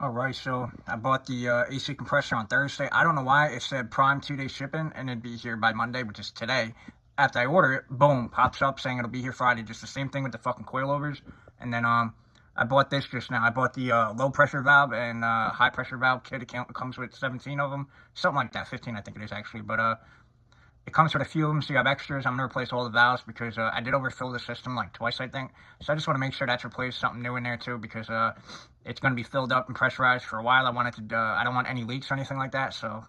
Alright, so I bought the AC compressor on Thursday. I don't know why it said prime 2-day shipping and it'd be here by Monday, which is today. After I order it, boom, pops up saying it'll be here Friday. Just the same thing with the fucking coilovers. And then I bought this just now. I bought the low pressure valve and high pressure valve kit. It comes with 17 of them, something like that. 15 I think it is actually, but it comes with a few of them, so you have extras. I'm going to replace all the valves because I did overfill the system like twice, I think. So I just want to make sure that's replaced, something new in there too, because it's going to be filled up and pressurized for a while. I don't want any leaks or anything like that. So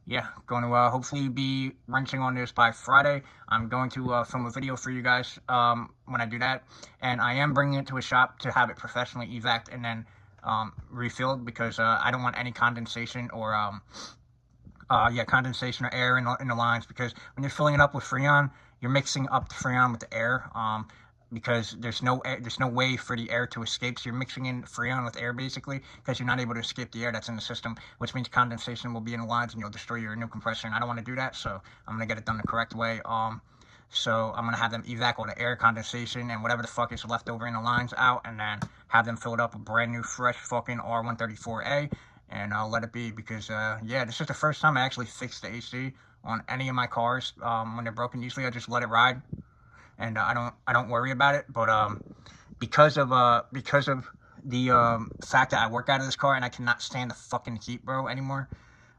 yeah, going to hopefully be wrenching on this by Friday. I'm going to film a video for you guys when I do that. And I am bringing it to a shop to have it professionally evac'd and then refilled because I don't want any condensation or condensation or air in the lines, because when you're filling it up with Freon, you're mixing up the Freon with the air, because there's no way for the air to escape. So you're mixing in Freon with air basically, because you're not able to escape the air that's in the system, which means condensation will be in the lines and you'll destroy your new compressor. And I don't want to do that, so I'm gonna get it done the correct way. So I'm gonna have them evac all the air, condensation, and whatever the fuck is left over in the lines out, and then have them fill it up with brand new, fresh fucking R134A. And I'll let it be because, yeah, this is the first time I actually fixed the AC on any of my cars when they're broken. Usually I just let it ride, and I don't worry about it. But because of the fact that I work out of this car and I cannot stand the fucking heat, bro, anymore.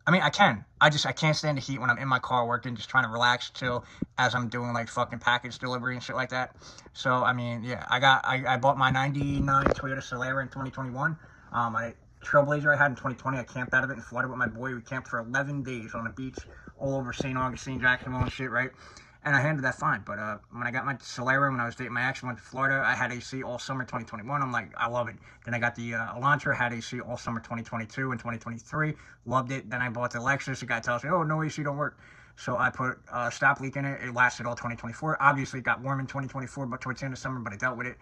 I mean, I can. I can't stand the heat when I'm in my car working, just trying to relax, chill, as I'm doing, like, fucking package delivery and shit like that. So, I mean, yeah, I bought my 99 Toyota Solara in 2021. Trailblazer I had in 2020. I camped out of it in Florida with my boy. We camped for 11 days on the beach all over St. Augustine, Jacksonville and shit, right? And I handled that fine. But when I got my Solara, when I was dating my ex, went to Florida, I had AC all summer 2021. I'm like, I love it. Then I got the Elantra, had AC all summer 2022 and 2023. Loved it. Then I bought the Lexus. The guy tells me, oh, no AC don't work. So I put a stop leak in it. It lasted all 2024. Obviously, it got warm in 2024, but towards the end of summer, but I dealt with it.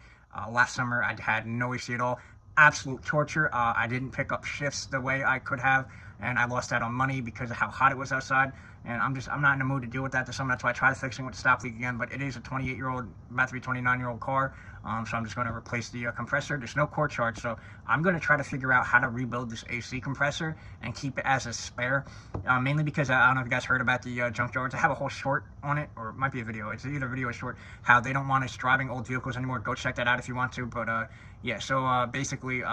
Last summer, I had no AC at all. Absolute torture. I didn't pick up shifts the way I could have, and I lost out on money because of how hot it was outside. And I'm not in the mood to deal with that this summer. That's why I tried fixing with the stop leak again. But it is a 28-year-old, about to be 29-year-old car. So I'm just going to replace the compressor. There's no core charge, so I'm going to try to figure out how to rebuild this AC compressor and keep it as a spare. Mainly because I don't know if you guys heard about the junkyards. I have a whole short on it, or it might be a video. It's either a video or short. How they don't want us driving old vehicles anymore. Go check that out if you want to. But yeah, so basically,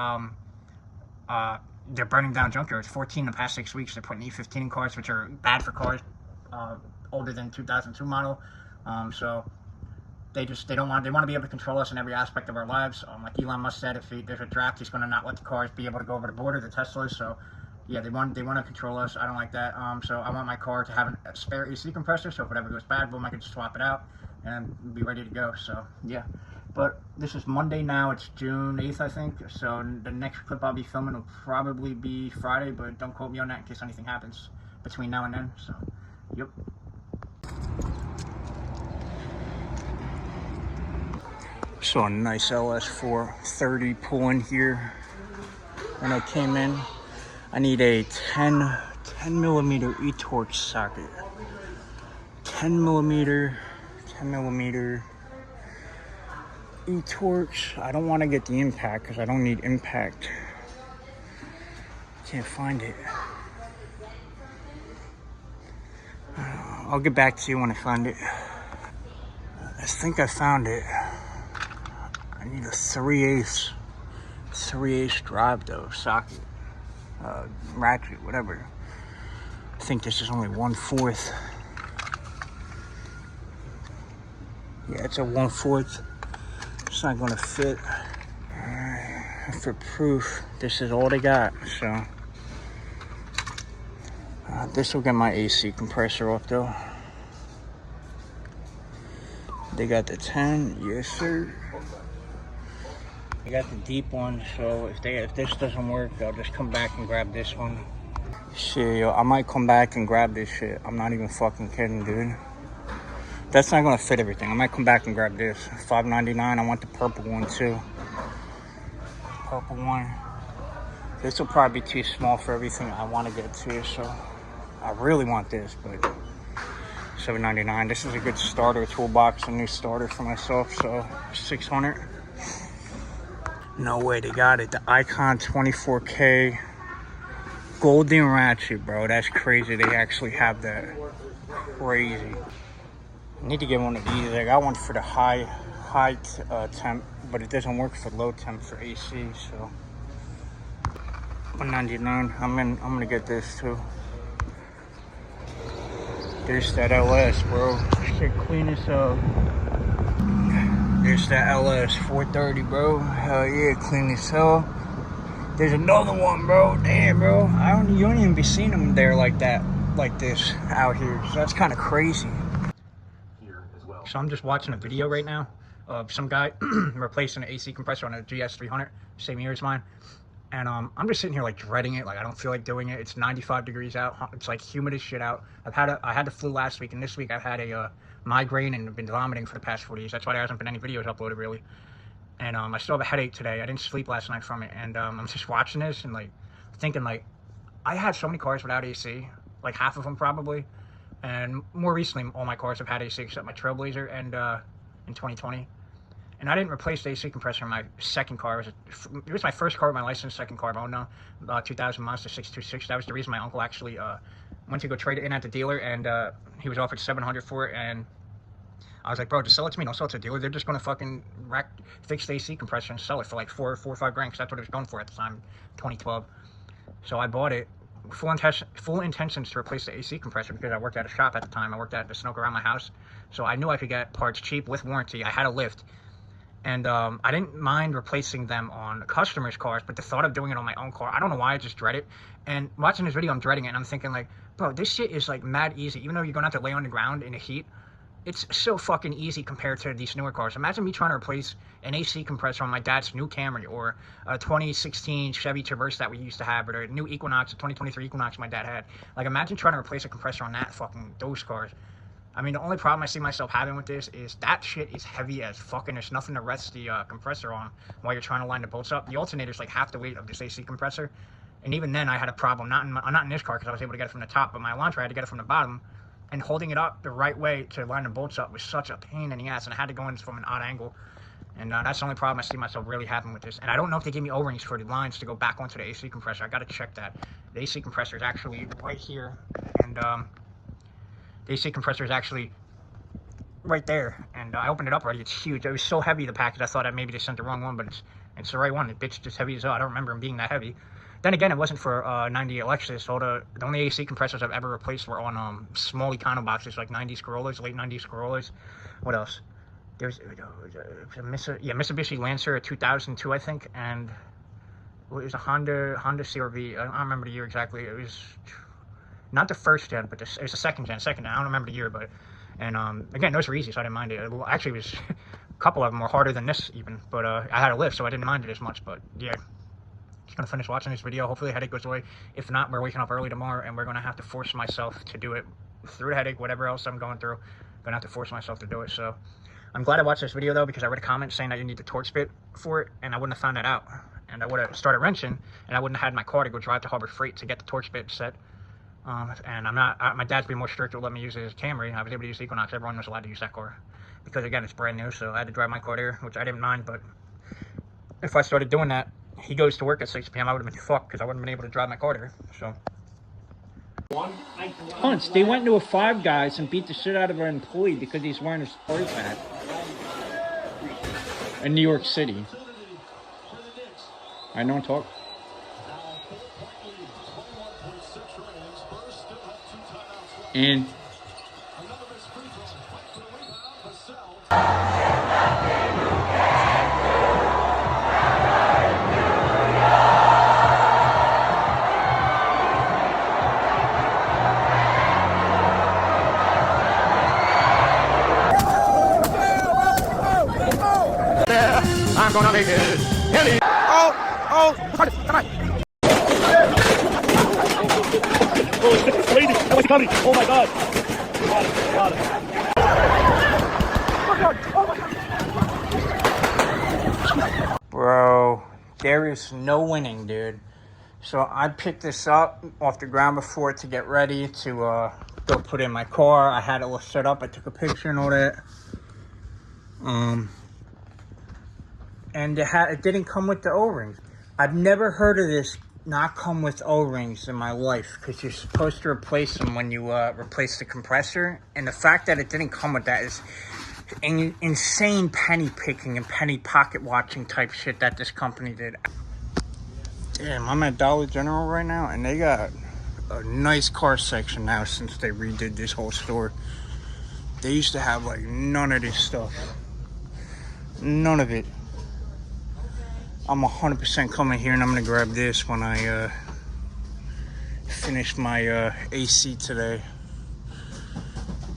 they're burning down junkyards. 14 in the past 6 weeks. They're putting E15 in cars, which are bad for cars older than 2002 model. So they want to be able to control us in every aspect of our lives. Like Elon Musk said, if there's a draft, he's going to not let the cars be able to go over the border, the Teslas. So yeah, they want to control us. I don't like that. So I want my car to have a spare AC compressor, so if whatever goes bad, boom, I can just swap it out and be ready to go. So yeah. But this is Monday now. It's June 8th, I think. So the next clip I'll be filming will probably be Friday, but don't quote me on that in case anything happens between now and then. So, yep. So a nice LS430 pull in here. When I came in, I need a 10 millimeter e-torch socket. 10 millimeter e-torch. I don't want to get the impact because I don't need impact. Can't find it. I'll get back to you when I find it. I think I found it. I need a 3/8 drive though, socket, ratchet, whatever. I think this is only 1/4. Yeah, it's a 1/4. It's not gonna fit. For proof, this is all they got. So this will get my AC compressor off though. They got the 10, yes sir. They got the deep one, so if this doesn't work, I'll just come back and grab this one. Shit, yo, I might come back and grab this shit. I'm not even fucking kidding, dude. That's not gonna fit everything. I might come back and grab this. $5.99. I want the purple one too. Purple one. This will probably be too small for everything I want to get to, so I really want this, but $7.99. This is a good starter toolbox, a new starter for myself, so $600. No way, they got it. The Icon 24K Golden ratchet, bro. That's crazy. They actually have that. Crazy. I need to get one of these. I got one for the high temp, but it doesn't work for low temp for AC. So $199. I'm gonna get this too. There's that LS, bro. Shit clean as hell. There's that LS 430, bro. Hell yeah, clean as hell. There's another one, bro. Damn, bro. You don't even be seeing them there like that, like this out here. So that's kind of crazy. So I'm just watching a video right now of some guy replacing an AC compressor on a GS300, same year as mine. And I'm just sitting here like dreading it. Like I don't feel like doing it. It's 95 degrees out. It's like humid as shit out. I had the flu last week, and this week I've had a migraine and been vomiting for the past 4 days. That's why there hasn't been any videos uploaded really. And I still have a headache today. I didn't sleep last night from it. And I'm just watching this and like thinking like I had so many cars without AC, like half of them probably. And more recently, all my cars have had AC except my Trailblazer and in 2020. And I didn't replace the AC compressor in my second car. It was my first car with my license, second car, Mono, 2000 Mazda 626. That was the reason my uncle actually went to go trade it in at the dealer, and he was offered $700 for it. And I was like, bro, just sell it to me. Don't sell it to the dealer. They're just going to fucking fix the AC compressor and sell it for like four or $5 grand, because that's what it was going for at the time, 2012. So I bought it. Full intentions to replace the AC compressor because I worked at a shop at the time. I worked at the Snook around my house. So I knew I could get parts cheap with warranty. I had a lift. And I didn't mind replacing them on customers' cars, but the thought of doing it on my own car, I don't know why, I just dread it. And watching this video, I'm dreading it, and I'm thinking like, bro, this shit is like mad easy. Even though you're gonna have to lay on the ground in the heat, it's so fucking easy compared to these newer cars. Imagine me trying to replace an AC compressor on my dad's new Camry, or a 2016 Chevy Traverse that we used to have, or a new Equinox, a 2023 Equinox my dad had. Like, imagine trying to replace a compressor on those cars. I mean, the only problem I see myself having with this is that shit is heavy as fuck, and there's nothing to rest the compressor on while you're trying to line the bolts up. The alternator's like half the weight of this AC compressor, and even then I had a problem, not in this car because I was able to get it from the top, but my Elantra I had to get it from the bottom, and holding it up the right way to line the bolts up was such a pain in the ass, and I had to go in from an odd angle. And that's the only problem I see myself really having with this. And I don't know if they gave me O-rings for the lines to go back onto the AC compressor. I got to check that. The AC compressor is actually right here, and the AC compressor is actually right there, and I opened it up already. It's huge. It was so heavy, the package, I thought that maybe they sent the wrong one, but it's the right one. The bitch just heavy as hell. I don't remember them being that heavy. Then again, it wasn't for 98 Lexus. The only AC compressors I've ever replaced were on small Econo boxes, like 90s Corollas, late 90s Corollas. What else? There's a Mitsubishi Lancer, 2002, I think, and it was a Honda CR-V. I don't remember the year exactly. It was not the first gen, but it was the second gen. I don't remember the year, but again, those were easy, so I didn't mind it. Well, actually, it was a couple of them were harder than this even, but I had a lift, so I didn't mind it as much. But yeah, just gonna finish watching this video. Hopefully the headache goes away. If not, we're waking up early tomorrow, and we're gonna have to force myself to do it through the headache, whatever else I'm going through. I'm gonna have to force myself to do it. So I'm glad I watched this video though, because I read a comment saying that you need the torque bit for it, and I wouldn't have found that out, and I would have started wrenching, and I wouldn't have had my car to go drive to Harbor Freight to get the torque bit set. And my dad's been more strict to let me use his Camry. I was able to use the Equinox. Everyone was allowed to use that car because, again, it's brand new, so I had to drive my car there, which I didn't mind. But if I started doing that, he goes to work at 6 p.m. I would have been fucked because I wouldn't have been able to drive my car there. So Hunts, they went into a Five Guys and beat the shit out of an employee because he's wearing a sports hat in New York City. I don't talk. And I'm gonna make it. Oh, come on. Oh, lady, that was coming. Oh my god. Got it. Bro, there is no winning, dude. So I picked this up off the ground before to get ready to go put in my car. I had it all set up. I took a picture and all that. And it didn't come with the O-rings. I've never heard of this not come with O-rings in my life, because you're supposed to replace them when you replace the compressor, and the fact that it didn't come with that is insane penny picking and penny pocket watching type shit that this company did. Damn, I'm at Dollar General right now, and they got a nice car section now since they redid this whole store. They used to have like none of this stuff. None of it. I'm 100% coming here, and I'm gonna grab this when I finish my AC today.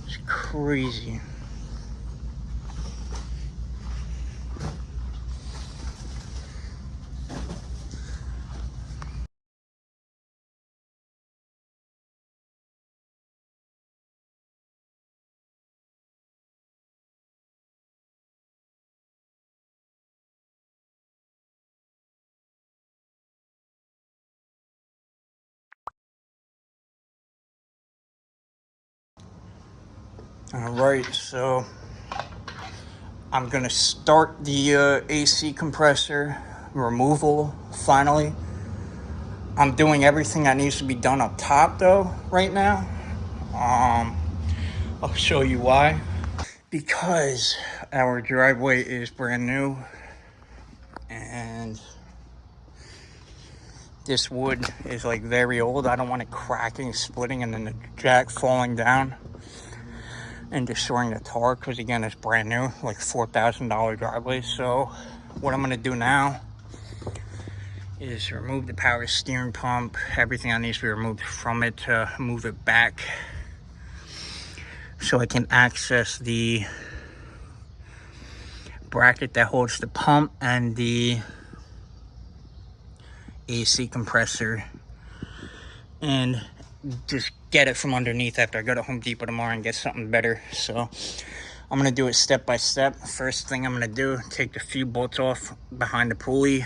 It's crazy. All right, so I'm gonna start the AC compressor removal finally. I'm doing everything that needs to be done up top though right now. I'll show you why. Because our driveway is brand new, and this wood is like very old. I don't want it cracking, splitting, and then the jack falling down and destroying the tar, because again, it's brand new, like $4,000 driveway. So what I'm gonna do now is remove the power steering pump, everything that needs to be removed from it, to move it back so I can access the bracket that holds the pump and the AC compressor, and just get it from underneath after I go to Home Depot tomorrow and get something better. So I'm gonna do it step by step. First thing I'm gonna do, take the few bolts off behind the pulley.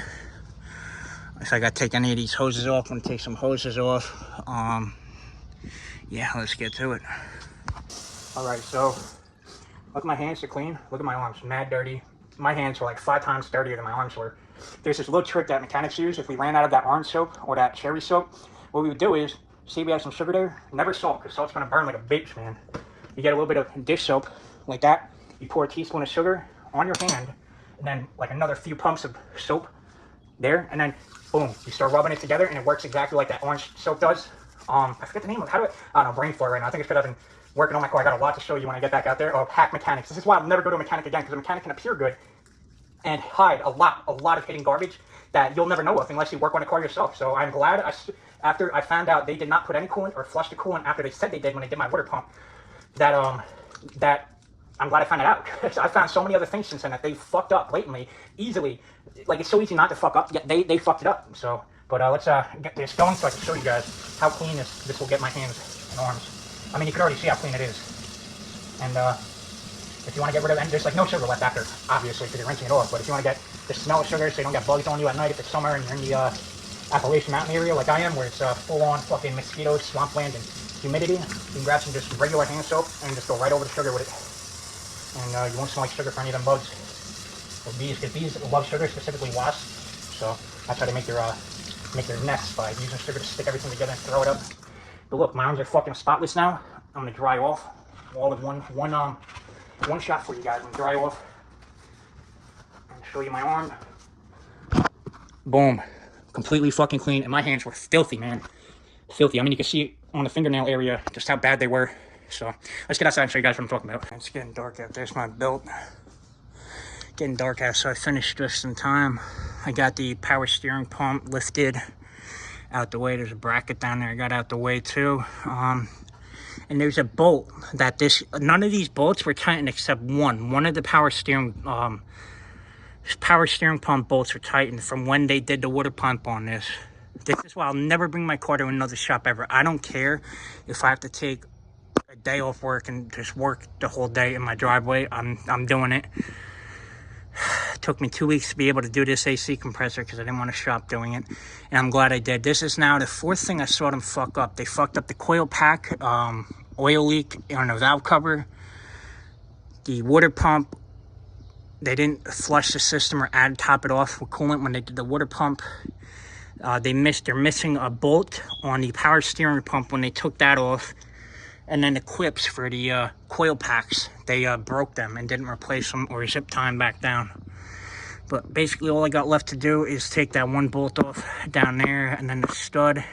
If I gotta take any of these hoses off, I'm gonna take some hoses off. Yeah, let's get to it. All right, so look at my hands, are clean. Look at my arms, mad dirty. My hands were like 5 times dirtier than my arms were. There's this little trick that mechanics use. If we ran out of that orange soap or that cherry soap, what we would do is, see we have some sugar there, never salt, because salt's gonna burn like a bitch, man. You get a little bit of dish soap, like that. You pour a teaspoon of sugar on your hand, and then like another few pumps of soap there, and then boom, you start rubbing it together, and it works exactly like that orange soap does. I forget the name of it. How do I don't know, brain fart right now. I think it's because I've been working on my car. I got a lot to show you when I get back out there. Oh, hack mechanics. This is why I'll never go to a mechanic again, because a mechanic can appear good and hide a lot of hidden garbage that you'll never know of unless you work on a car yourself. So I'm glad after I found out they did not put any coolant or flush the coolant after they said they did when they did my water pump, that I'm glad I found it out. I found so many other things since then that they fucked up blatantly, easily. Like, it's so easy not to fuck up, yet they fucked it up. So, but let's get this going so I can show you guys how clean this will get my hands and arms. I mean, you can already see how clean it is. And if you want to get rid of it, and there's like no sugar left after, obviously, because you're rinsing it off. But if you want to get the smell of sugar so you don't get bugs on you at night if it's summer and you're in the Appalachian Mountain area like I am, where it's full-on fucking mosquitoes, swampland, and humidity, you can grab some just regular hand soap and just go right over the sugar with it. And you won't smell like sugar for any of them bugs. Or bees, because bees love sugar, specifically wasps. So that's how they make their nests, by using sugar to stick everything together and throw it up. But look, my arms are fucking spotless now. I'm gonna dry off all of one shot for you guys. I'm gonna dry off and show you my arm. Boom, completely fucking clean, and my hands were filthy, man. Filthy. I mean, you can see on the fingernail area just how bad they were. So let's get outside and show you guys what I'm talking about. It's getting dark out. There's my belt. Getting dark out, so I finished just in time. I got the power steering pump lifted out the way. There's a bracket down there I got out the way too. And there's a bolt that none of these bolts were tightened except one. One of the power steering pump bolts were tightened from when they did the water pump on this. This is why I'll never bring my car to another shop ever. I don't care if I have to take a day off work and just work the whole day in my driveway. I'm doing it. It took me 2 weeks to be able to do this AC compressor because I didn't want to shop doing it, and I'm glad I did. This is now the 4th thing I saw them fuck up. They fucked up the coil pack, oil leak on the valve cover, the water pump. They didn't flush the system or top it off with coolant when they did the water pump. They're missing a bolt on the power steering pump when they took that off. And then the clips for the coil packs, they broke them and didn't replace them or zip tie them back down. But basically all I got left to do is take that one bolt off down there, and then the stud.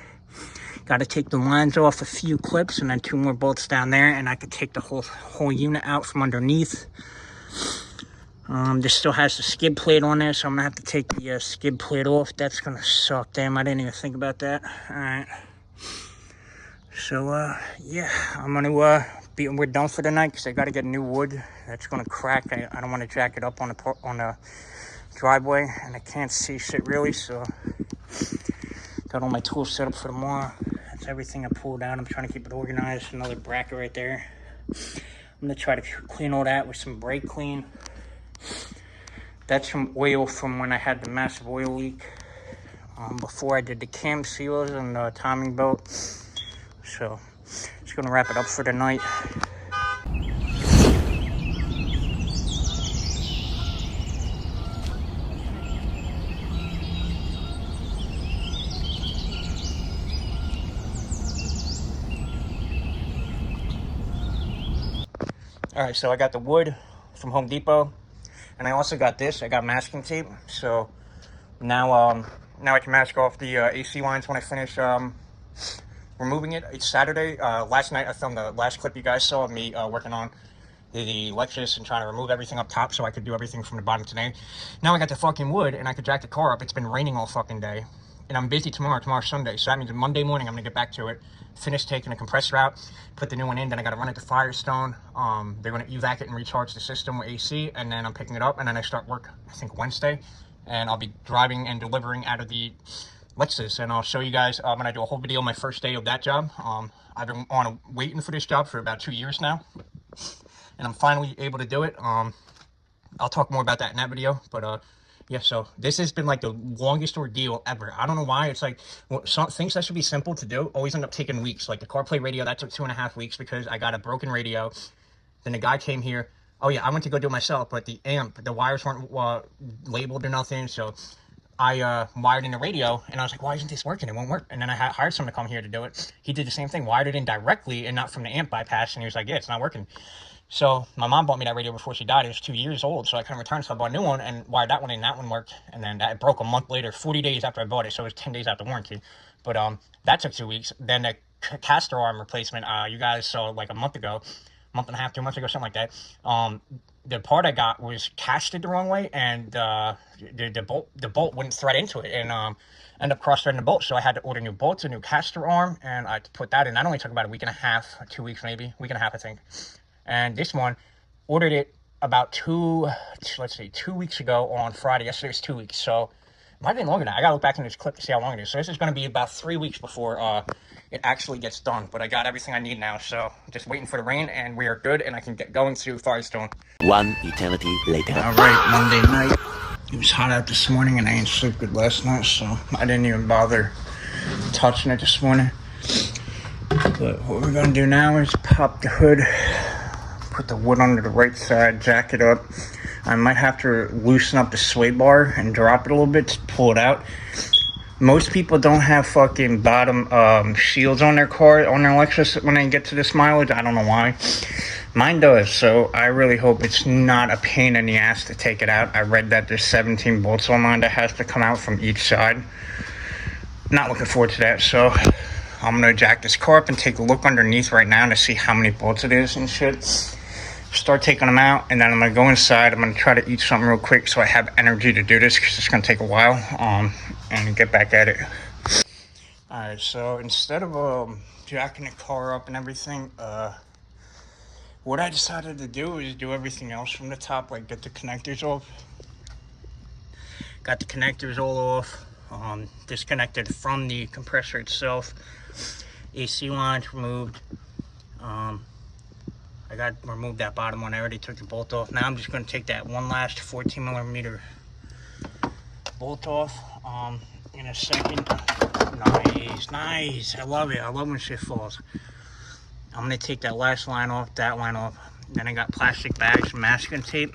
Got to take the lines off a few clips, and then 2 more bolts down there, and I could take the whole unit out from underneath. This still has the skid plate on there, so I'm gonna have to take the skid plate off. That's gonna suck. Damn, I didn't even think about that. All right. So yeah, I'm gonna we're done for the night because I got to get new wood. That's gonna crack. I don't want to jack it up on the driveway, and I can't see shit really. So got all my tools set up for tomorrow. That's everything I pulled out. I'm trying to keep it organized. Another bracket right there. I'm gonna try to clean all that with some brake clean. That's some oil from when I had the massive oil leak before I did the cam seals and the timing belt. So just gonna wrap it up for the night. All right, so I got the wood from Home Depot, and I also got this. I got masking tape, so now I can mask off the AC lines when I finish removing it. It's Saturday. Last night I filmed the last clip you guys saw of me working on the Lexus and trying to remove everything up top so I could do everything from the bottom today. Now I got the fucking wood and I could jack the car up. It's been raining all fucking day, and I'm busy tomorrow. Tomorrow's Sunday, so that means Monday morning I'm gonna get back to it, finish taking the compressor out, put the new one in, then I gotta run it to Firestone. They're gonna evac it and recharge the system with AC, and then I'm picking it up, and then I start work, I think Wednesday, and I'll be driving and delivering out of the Lexus, and I'll show you guys when I do a whole video on my first day of that job. I've been waiting for this job for about 2 years now, and I'm finally able to do it. I'll talk more about that in that video, but yeah, so this has been like the longest ordeal ever. I don't know why. It's like some things that should be simple to do always end up taking weeks. Like the CarPlay radio, that took 2.5 weeks because I got a broken radio. Then the guy came here. Oh yeah, I went to go do it myself, but the wires weren't labeled or nothing, so I wired in the radio, and I was like, why isn't this working? It won't work. And then I hired someone to come here to do it. He did the same thing, wired it in directly and not from the amp bypass, and he was like, yeah, it's not working. So my mom bought me that radio before she died. It was 2 years old, so I couldn't return it, so I bought a new one and wired that one in. That one worked, and then that broke a month later, 40 days after I bought it, so it was 10 days after warranty. But that took 2 weeks. Then the caster arm replacement, you guys saw like a month and a half, 2 months ago, something like that. The part I got was casted the wrong way, and the bolt wouldn't thread into it, and ended up cross-threading the bolt. So I had to order new bolts, a new caster arm, and I put that in. That only took about a week and a half, 2 weeks maybe, week and a half I think. And this one, ordered it about 2 weeks ago on Friday. Yesterday was 2 weeks, so it might have been longer than that. I gotta look back in this clip to see how long it is. So this is gonna be about 3 weeks before it actually gets done. But I got everything I need now, so just waiting for the rain, and we are good, and I can get going to Firestone. 1 eternity later. All right, Monday night. It was hot out this morning, and I didn't sleep good last night, so I didn't even bother touching it this morning. But what we're gonna do now is pop the hood, put the wood under the right side, jack it up. I might have to loosen up the sway bar and drop it a little bit to pull it out. Most people don't have fucking bottom shields on their car, on their Lexus when they get to this mileage. I don't know why. Mine does, so I really hope it's not a pain in the ass to take it out. I read that there's 17 bolts online that has to come out from each side. Not looking forward to that, so I'm gonna jack this car up and take a look underneath right now to see how many bolts it is and shit. Start taking them out, and then I'm gonna go inside. I'm gonna try to eat something real quick so I have energy to do this, because it's gonna take a while, and get back at it. All right, so instead of jacking the car up and everything, what I decided to do is do everything else from the top, like get the connectors off. Got the connectors all off, disconnected from the compressor itself. AC lines removed. I got removed that bottom one. I already took the bolt off. Now I'm just going to take that one last 14mm bolt off in a second. Nice. I love it. I love when shit falls. I'm going to take that last line off, that line off. Then I got plastic bags, masking tape.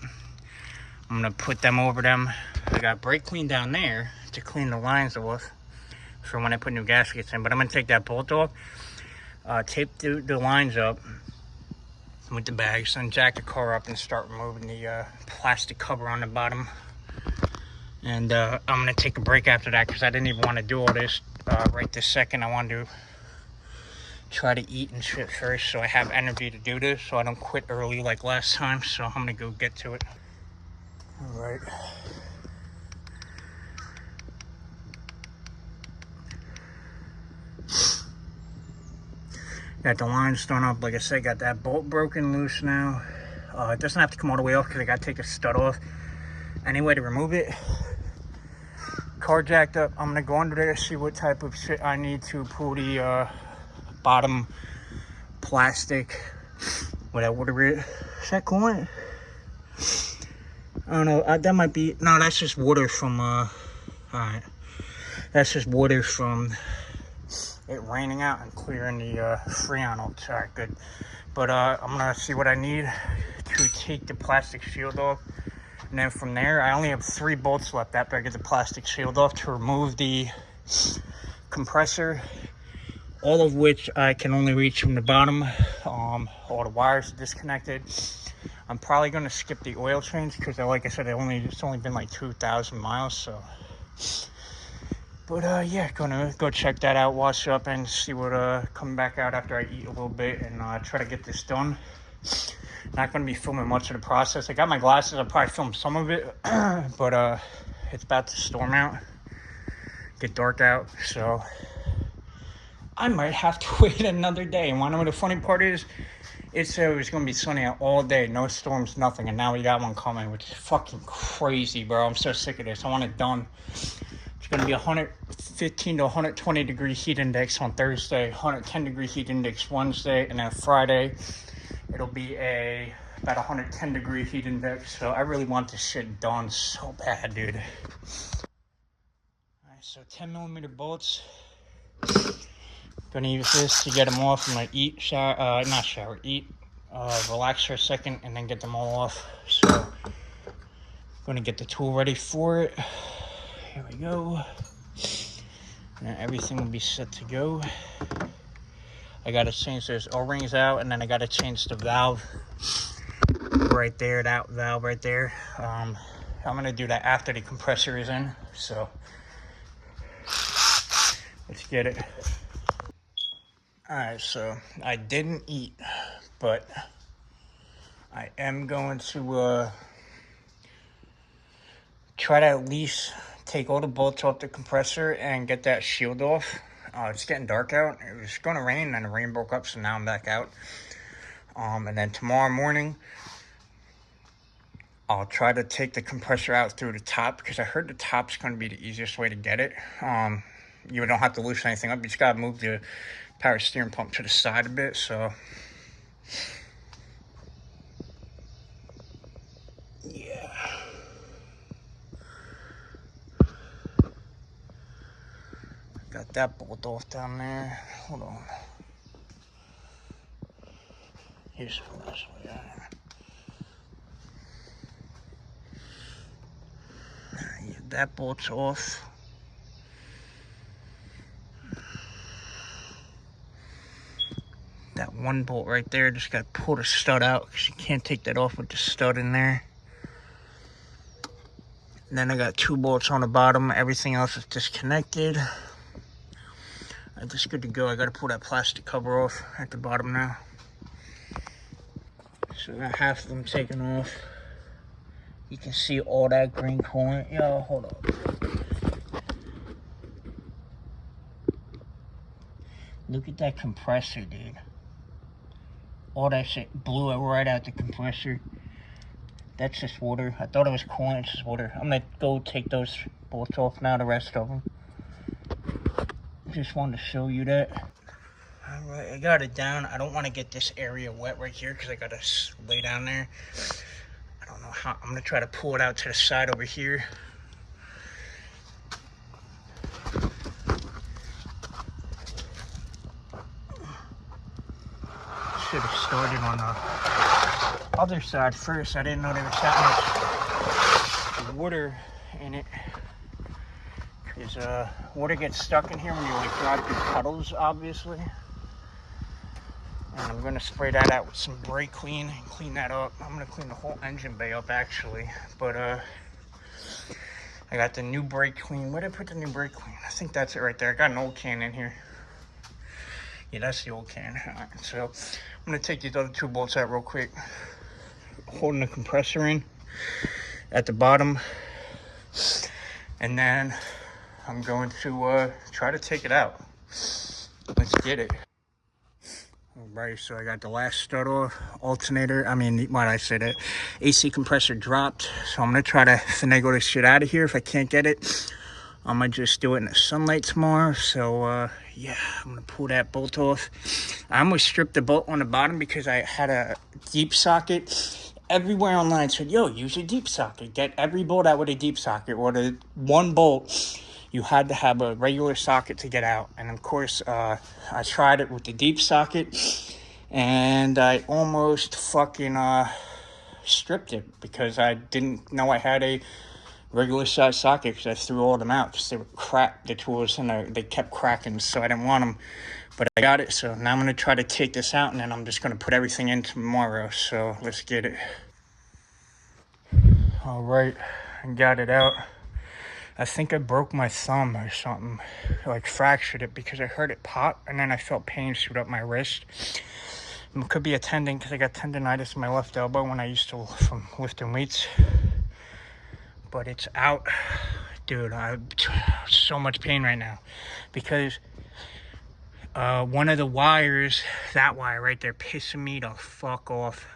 I'm going to put them over them. I got brake clean down there to clean the lines off. for when I put new gaskets in. But I'm gonna take that bolt off, tape the lines up with the bags, and jack the car up and start removing the plastic cover on the bottom. And I'm gonna take a break after that because I didn't even want to do all this right this second. I wanted to try to eat and shit first so I have energy to do this, so I don't quit early like last time. So I'm gonna go get to it. All right. Got the lines done up. Like I said, got that bolt broken loose now. It doesn't have to come all the way off because I gotta take the stud off anyway to remove it. Car jacked up. I'm gonna go under there, see what type of shit I need to pull the bottom plastic, whatever it is. Is that coolant? I don't know. That might be. No, that's just water from. All right. That's just water from it raining out and clearing the Freon off. All right, good. But I'm gonna see what I need to take the plastic shield off. And then from there, I only have 3 bolts left after I get the plastic shield off to remove the compressor, all of which I can only reach from the bottom. All the wires are disconnected. I'm probably going to skip the oil change because, like I said, it's only been like 2,000 miles. So, but yeah, gonna go check that out, wash up, and see what come back out after I eat a little bit and try to get this done. Not going to be filming much of the process. I got my glasses. I'll probably film some of it, but it's about to storm out, get dark out, so I might have to wait another day. And want to know what the funny part is? It said it was going to be sunny out all day, no storms, nothing, and now we got one coming, which is fucking crazy, bro. I'm so sick of this. I want it done. It's going to be 115 to 120 degree heat index on Thursday, 110 degree heat index Wednesday, and then Friday it'll be about 110 degree heat index. So I really want this shit done so bad, dude. All right, so 10mm bolts. Gonna use this to get them off. I'm gonna eat, relax for a second, and then get them all off. So gonna get the tool ready for it. Here we go. And everything will be set to go. I gotta change those O-rings out, and then I gotta change the valve right there, that valve right there. I'm gonna do that after the compressor is in, so let's get it. All right, so I didn't eat, but I am going to try to at least take all the bolts off the compressor and get that shield off. It's getting dark out. It was going to rain, and the rain broke up, so now I'm back out. And then tomorrow morning, I'll try to take the compressor out through the top, because I heard the top's going to be the easiest way to get it. You don't have to loosen anything up. You just got to move the power steering pump to the side a bit, so yeah. Got that bolt off down there. Hold on. Here's the last way out. Yeah, that bolt's off. That one bolt right there, just got to pull the stud out because you can't take that off with the stud in there. And then I got 2 bolts on the bottom. Everything else is disconnected. I'm just good to go. I got to pull that plastic cover off at the bottom now. So I got half of them taken off. You can see all that green coolant. Yo, hold on. Look at that compressor, dude. All that shit blew it right out the compressor. That's just water. I thought it was coolant, it's just water. I'm gonna go take those bolts off now, the rest of them. Just wanted to show you that. All right, I got it down. I don't want to get this area wet right here because I gotta lay down there. I don't know how. I'm gonna try to pull it out to the side over here. Should have started on the other side first. I didn't know there was that much water in it. because water gets stuck in here when you like drive through puddles, obviously. And I'm gonna spray that out with some brake clean and clean that up. I'm gonna clean the whole engine bay up actually, but I got the new brake clean. Where did I put the new brake clean? I think that's it right there. I got an old can in here. Yeah, that's the old can. All right, so I'm gonna take these other two bolts out real quick. Holding the compressor in at the bottom, and then I'm going to try to take it out. Let's get it. Alright, so I got the last stud off, alternator, what I said, AC compressor dropped, so I'm going to try to finagle this shit out of here. If I can't get it, I might just do it in the sunlight tomorrow. So, yeah, I'm going to pull that bolt off. I almost stripped the bolt on the bottom because I had a deep socket. Everywhere online said, yo, use a deep socket. Get every bolt out with a deep socket. Or the one bolt, you had to have a regular socket to get out. And of course, I tried it with the deep socket, and I almost fucking stripped it because I didn't know I had a regular size socket because I threw all of them out because they were crap, the tools, and they kept cracking, so I didn't want them. But I got it, so now I'm going to try to take this out, and then I'm just going to put everything in tomorrow. So let's get it. All right, I got it out. I think I broke my thumb or something, like fractured it because I heard it pop, and then I felt pain shoot up my wrist. It could be a tendon because I got tendonitis in my left elbow when I used to from lifting weights. But it's out. Dude, I have so much pain right now because one of the wires, that wire right there, pissing me the fuck off.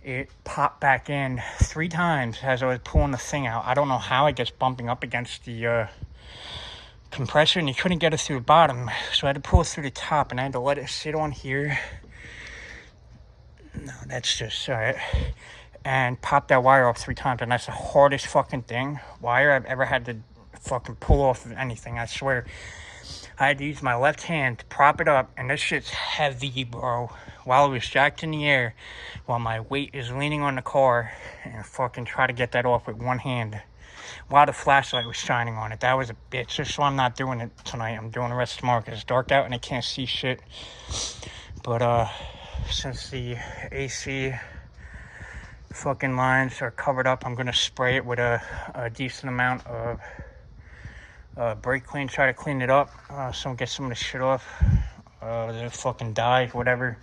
It popped back in 3 times as I was pulling the thing out. I don't know how it gets bumping up against the compressor, and you couldn't get it through the bottom, so I had to pull it through the top, and I had to let it sit on here. No, that's just alright. And pop that wire off 3 times, and that's the hardest fucking wire I've ever had to fucking pull off of anything, I swear. I had to use my left hand to prop it up, and this shit's heavy, bro. While it was jacked in the air, while my weight is leaning on the car, and fucking try to get that off with one hand while the flashlight was shining on it. That was a bitch. Just so I'm not doing it tonight. I'm doing the rest tomorrow because it's dark out and I can't see shit. But since the AC fucking lines are covered up, I'm gonna spray it with a decent amount of brake clean, try to clean it up, so get some of the shit off, the fucking dye, whatever.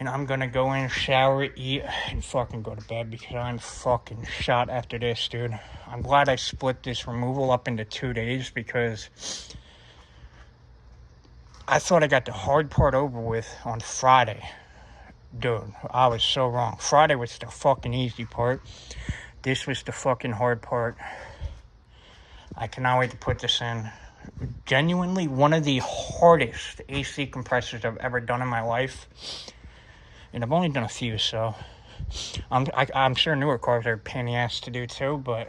And I'm gonna go in, shower, eat, and fucking go to bed because I'm fucking shot after this, dude. I'm glad I split this removal up into 2 days because I thought I got the hard part over with on Friday. Dude, I was so wrong. Friday was the fucking easy part. This was the fucking hard part. I cannot wait to put this in. Genuinely one of the hardest AC compressors I've ever done in my life. And I've only done a few, so I'm sure newer cars are a pain in the ass to do too, but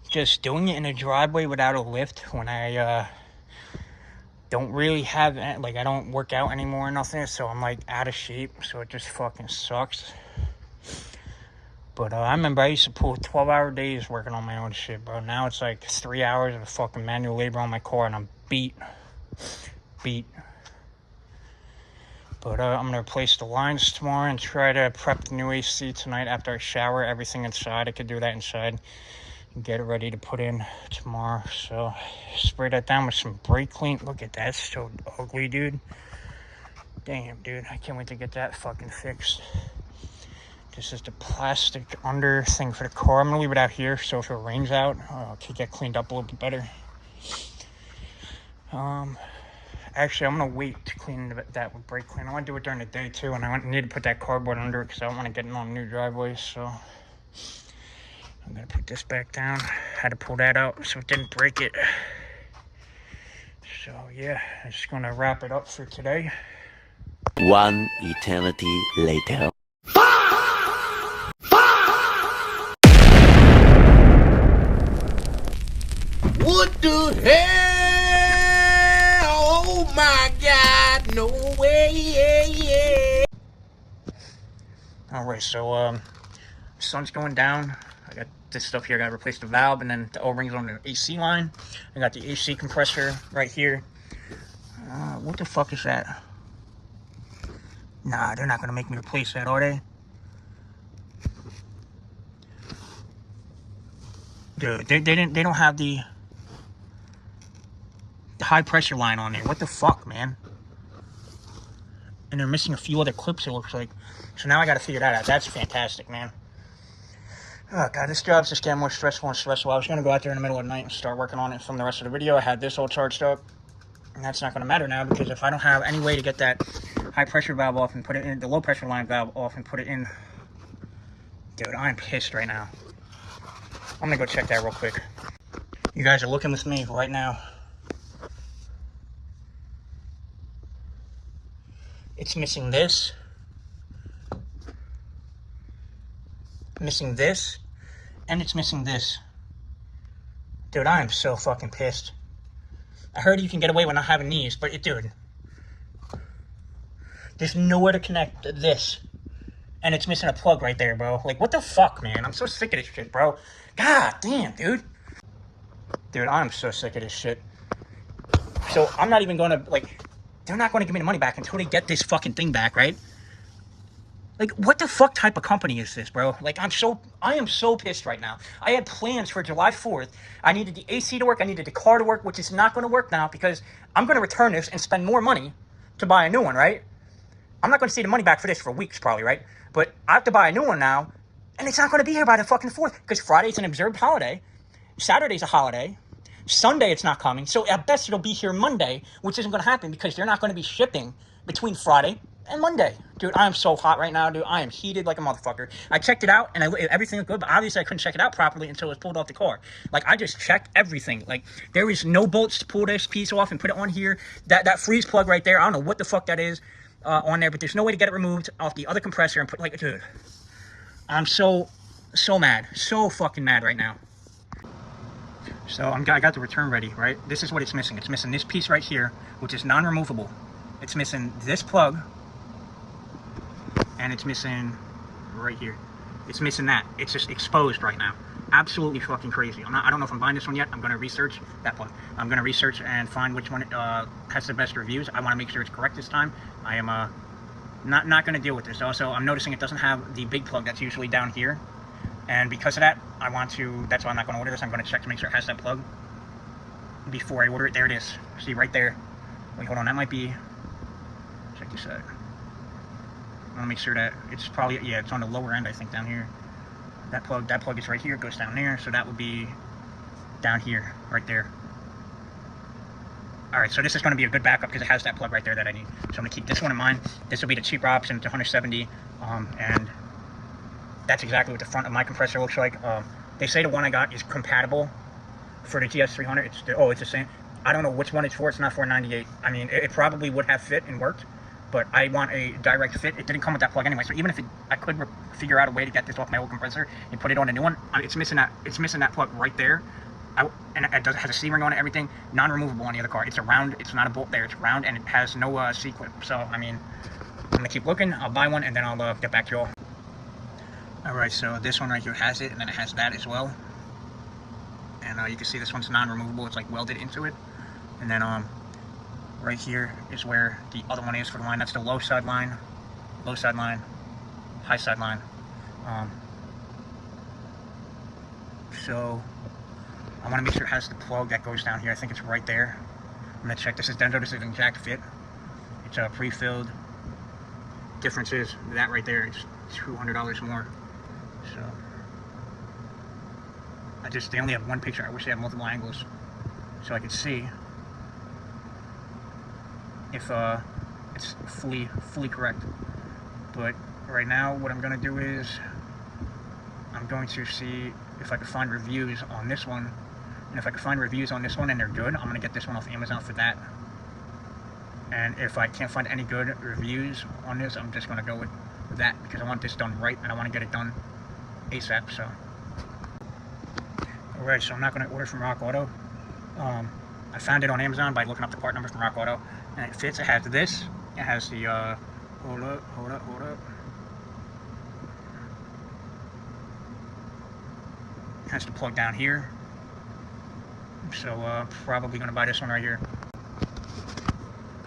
just doing it in a driveway without a lift when I don't really have, like, I don't work out anymore or nothing, so I'm like out of shape, so it just fucking sucks. But I remember I used to pull 12-hour days working on my own shit, bro. Now it's like 3 hours of fucking manual labor on my car, and I'm beat. But I'm going to replace the lines tomorrow and try to prep the new AC tonight after I shower everything inside. I could do that inside and get it ready to put in tomorrow. So spray that down with some brake clean. Look at that. It's so ugly, dude. Damn, dude. I can't wait to get that fucking fixed. This is the plastic under thing for the car. I'm going to leave it out here so if it rains out, it could get cleaned up a little bit better. Actually, I'm going to wait to clean that with brake clean. I want to do it during the day, too, and I need to put that cardboard under it because I don't want to get it on a new driveway, so I'm going to put this back down. Had to pull that out so it didn't break it. So, yeah, I'm just going to wrap it up for today. One eternity later. What the hell? Oh my God, no way. Alright, so sun's going down. I got this stuff here. I got to replace the valve, and then the O-rings on the AC line. I got the AC compressor right here. What the fuck is that? Nah, they're not gonna make me replace that, are they? Dude, they don't have the high pressure line on there. What the fuck, man? And they're missing a few other clips, it looks like. So now I gotta figure that out. That's fantastic, man. Oh god, this job's just getting more stressful and stressful. I was gonna go out there in the middle of the night and start working on it from the rest of the video. I had this all charged up. And that's not gonna matter now, because if I don't have any way to get that high pressure valve off and put it in, the low pressure line valve off and put it in. Dude, I'm pissed right now. I'm gonna go check that real quick. You guys are looking with me right now. It's missing this. Missing this. And it's missing this. Dude, I am so fucking pissed. I heard you can get away with not having these, but dude. There's nowhere to connect this. And it's missing a plug right there, bro. Like, what the fuck, man? I'm so sick of this shit, bro. God damn, dude. Dude, I'm so sick of this shit. So, I'm not even gonna, like, they're not gonna give me the money back until they get this fucking thing back, right? Like, what the fuck type of company is this, bro? Like, I am so pissed right now. I had plans for July 4th. I needed the AC to work. I needed the car to work, which is not going to work now because I'm going to return this and spend more money to buy a new one, right? I'm not going to see the money back for this for weeks, probably, right? But I have to buy a new one now, and it's not going to be here by the fucking 4th because Friday's an observed holiday. Saturday's a holiday. Sunday, it's not coming. So, at best, it'll be here Monday, which isn't going to happen because they're not going to be shipping between Friday and Monday. Dude, I am so hot right now, dude. I am heated like a motherfucker. I checked it out, and everything looked good, but obviously I couldn't check it out properly until it was pulled off the car. Like, I just checked everything. Like, there is no bolts to pull this piece off and put it on here. That freeze plug right there, I don't know what the fuck that is on there, but there's no way to get it removed off the other compressor and put, like, dude. I'm so mad. So fucking mad right now. So, I got the return ready, right? This is what it's missing. It's missing this piece right here, which is non-removable. It's missing this plug. And it's missing right here. It's missing that. It's just exposed right now. Absolutely fucking crazy. I don't know if I'm buying this one yet. I'm going to research that plug. I'm going to research and find which one has the best reviews. I want to make sure it's correct this time. I am not going to deal with this. Also, I'm noticing it doesn't have the big plug that's usually down here. And because of that, that's why I'm not going to order this. I'm going to check to make sure it has that plug before I order it. There it is. See, right there. Wait, hold on. That might be... Check this out. I want to make sure that it's probably, yeah, it's on the lower end, I think, down here. That plug is right here, it goes down there, so that would be down here, right there. Alright, so this is going to be a good backup because it has that plug right there that I need. So I'm going to keep this one in mind. This will be the cheaper option, it's $170, and that's exactly what the front of my compressor looks like. They say the one I got is compatible for the GS300. It's the same. I don't know which one it's for. It's not $498. I mean, it probably would have fit and worked, but I want a direct fit. It didn't come with that plug anyway, so even if I could figure out a way to get this off my old compressor and put it on a new one, it's missing that plug right there. And it has a C-ring on it, everything, non-removable on the other car. It's a round, it's not a bolt there, it's round, and it has no C-clip. So, I mean, I'm going to keep looking, I'll buy one, and then I'll get back to y'all. Alright, so this one right here has it, and then it has that as well. And you can see this one's non-removable, it's like welded into it. And then, right here is where the other one is for the line. That's the low side line, high side line. So I want to make sure it has the plug that goes down here. I think it's right there. I'm gonna check. This is Denso. This is an exact fit. It's pre-filled. Difference is that right there. It's $200 more. So they only have one picture. I wish they had multiple angles so I could see if it's fully correct. But right now what I'm going to do is I'm going to see if I can find reviews on this one, and if I can find reviews on this one and they're good, I'm going to get this one off Amazon for that. And if I can't find any good reviews on this, I'm just going to go with that because I want this done right and I want to get it done ASAP. So alright, so I'm not going to order from Rock Auto. I found it on Amazon by looking up the part number from Rock Auto, and it fits. It has this. It has the hold up. has to plug down here. So probably gonna buy this one right here.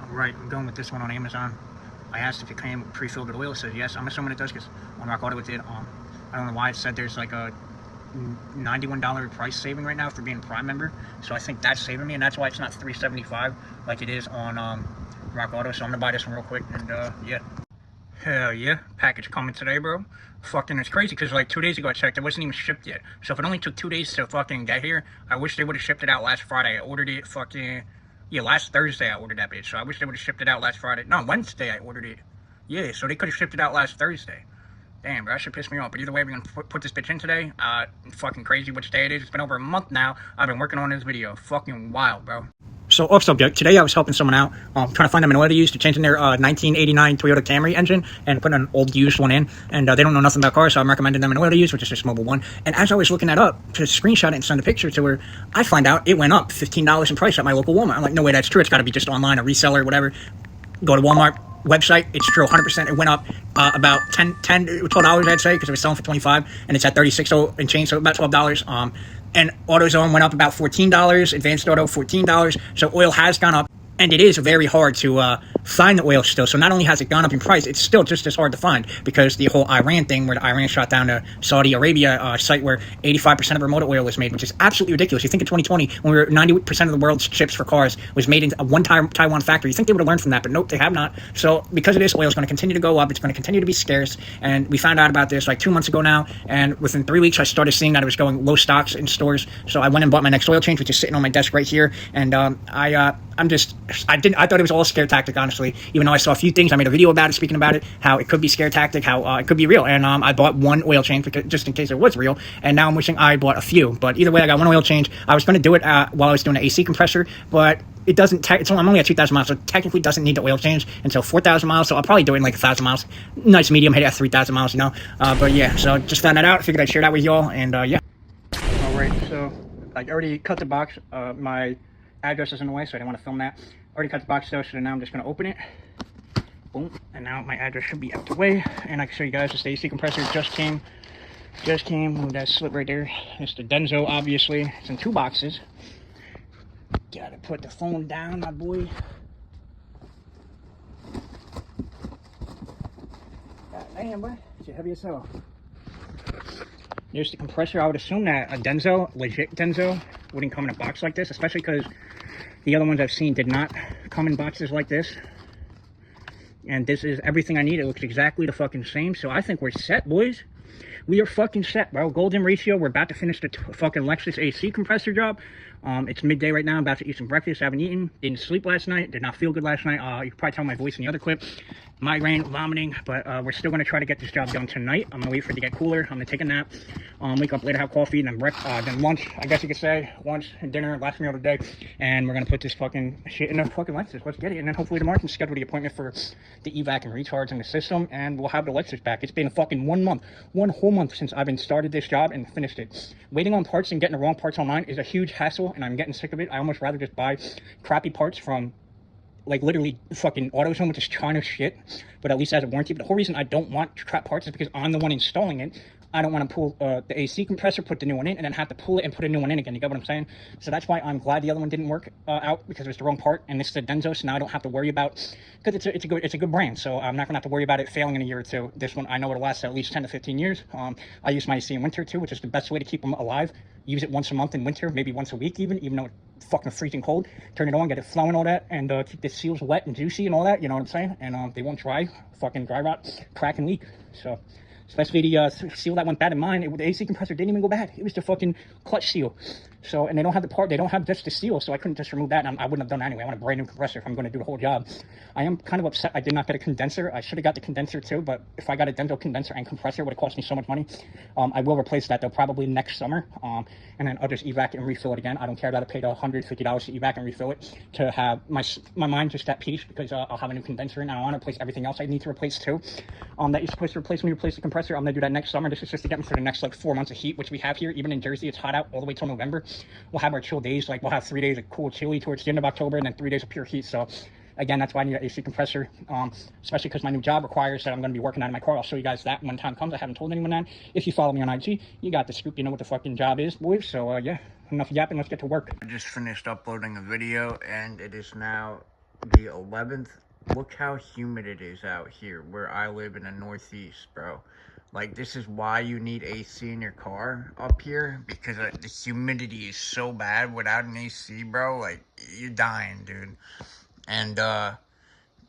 Alright, I'm going with this one on Amazon. I asked if it came pre-filled with oil. It says yes. I'm assuming it does because on Rock Auto it did. I don't know why it said there's like a $91 price saving right now for being a Prime member. So I think that's saving me, and that's why it's not $375 like it is on Rock Auto. So I'm gonna buy this one real quick, and yeah. Hell yeah, package coming today, bro. Fucking, it's crazy because like 2 days ago I checked, it wasn't even shipped yet. So if it only took 2 days to fucking get here, I wish they would have shipped it out last Friday. I ordered it fucking, yeah, last Thursday I ordered that bitch. So I wish they would have shipped it out last Friday. No, Wednesday I ordered it. Yeah, so they could have shipped it out last Thursday. Damn, bro, that should piss me off. But either way, we're gonna put this bitch in today. Fucking crazy which day it is. It's been over a month now. I've been working on this video. Fucking wild, bro. So off subject, today I was helping someone out, trying to find them an oil to use to change in their 1989 Toyota Camry engine and put an old used one in. And they don't know nothing about cars, so I'm recommending them an oil to use, which is this mobile one. And as I was looking that up to screenshot it and send a picture to her, I find out it went up $15 in price at my local Walmart. I'm like, no way, that's true. It's got to be just online, a reseller, whatever. Go to Walmart website, it's true, 100%. It went up about $12, I'd say, because it was selling for $25, and it's at $36 and change, so about $12. And AutoZone went up about $14, Advanced Auto $14, so oil has gone up. And it is very hard to find the oil still. So not only has it gone up in price, it's still just as hard to find because the whole Iran thing, where the Iran shot down the Saudi Arabia site where 85% of our motor oil was made, which is absolutely ridiculous. You think in 2020, when we were 90% of the world's chips for cars was made in one Taiwan factory, you think they would have learned from that, but nope, they have not. So because of this, oil is going to continue to go up. It's going to continue to be scarce. And we found out about this like 2 months ago now. And within 3 weeks, I started seeing that it was going low stocks in stores. So I went and bought my next oil change, which is sitting on my desk right here. And I thought it was all a scare tactic, honestly, even though I saw a few things. I made a video about it, speaking about it, how it could be scare tactic, how it could be real. And I bought one oil change because, just in case it was real. And now I'm wishing I bought a few. But either way, I got one oil change. I was going to do it while I was doing the AC compressor, but it doesn't, I'm only at 2,000 miles, so technically doesn't need the oil change until 4,000 miles. So I'll probably do it in like 1,000 miles. Nice medium hit at 3,000 miles, you know. But yeah, so just found that out. Figured I'd share that with y'all. And yeah. All right, so I already cut the box. My address is in the way, so I didn't want to film that. Already cut the box though, so now I'm just going to open it. Boom. And now my address should be out the way. And I can show you guys this AC compressor just came. Move that slip right there. It's the Denso, obviously. It's in 2 boxes. Gotta put the phone down, my boy. God damn, boy. It's heavy as hell. There's the compressor. I would assume that a Denso, legit Denso, wouldn't come in a box like this, especially because the other ones I've seen did not come in boxes like this. And this is everything I need. It looks exactly the fucking same. So I think we're set, boys. We are fucking set, bro. Golden ratio. We're about to finish the fucking Lexus AC compressor job. It's midday right now. I'm about to eat some breakfast. I haven't eaten. Didn't sleep last night. Did not feel good last night. You can probably tell my voice in the other clip. Migraine, vomiting. But we're still going to try to get this job done tonight. I'm going to wait for it to get cooler. I'm going to take a nap. Wake up later, have coffee, and then lunch, I guess you could say. Lunch and dinner, last meal of the day. And we're going to put this fucking shit in the fucking Lexus. Let's get it. And then hopefully tomorrow I can schedule the appointment for the evac and recharge in the system. And we'll have the Lexus back. It's been fucking 1 month. 1 whole month since I've been started this job and finished it. Waiting on parts and getting the wrong parts online is a huge hassle, and I'm getting sick of it. I almost rather just buy crappy parts from, like, literally fucking AutoZone, which is China shit, but at least has a warranty. But the whole reason I don't want crap parts is because I'm the one installing it. I don't want to pull the AC compressor, put the new one in, and then have to pull it and put a new one in again. You get what I'm saying? So that's why I'm glad the other one didn't work out, because it was the wrong part. And this is a Denso, so now I don't have to worry about, because it's a good brand. So I'm not gonna have to worry about it failing in a year or two. This one I know it'll last at least 10 to 15 years. I use my AC in winter too, which is the best way to keep them alive. Use it once a month in winter, maybe once a week even though it's fucking freezing cold. Turn it on, get it flowing, all that, and keep the seals wet and juicy and all that. You know what I'm saying? And they won't fucking dry rot, crack and leak. So. Especially the seal that went bad in mine. The AC compressor didn't even go bad. It was the fucking clutch seal. So, and they don't have the part. They don't have just the seal, so I couldn't just remove that. And I wouldn't have done that anyway. I want a brand new compressor if I'm going to do the whole job. I am kind of upset I did not get a condenser. I should have got the condenser too, but if I got a Denso condenser and compressor, it would have cost me so much money. I will replace that though, probably next summer. And then I'll just evac it and refill it again. I don't care that I paid $150 to evac and refill it to have my mind just at peace, because I'll have a new condenser and I want to replace everything else I need to replace too. That you're supposed to replace when you replace the compressor. I'm going to do that next summer. This is just to get me for the next like 4 months of heat, which we have here. Even in Jersey, it's hot out all the way till November. We'll have our chill days. Like we'll have 3 days of cool chilly towards the end of October, and then 3 days of pure heat. So Again, that's why I need an AC compressor, especially because my new job requires that I'm going to be working out of my car. I'll show you guys that when time comes. I haven't told anyone that. If you follow me on IG, you got the scoop. You know what the fucking job is, boys. So, yeah, enough yapping. Let's get to work. I just finished uploading a video, and it is now the 11th. Look how humid it is out here where I live in the Northeast, bro. Like, this is why you need AC in your car up here, because the humidity is so bad. Without an AC, bro, like, you're dying, dude. And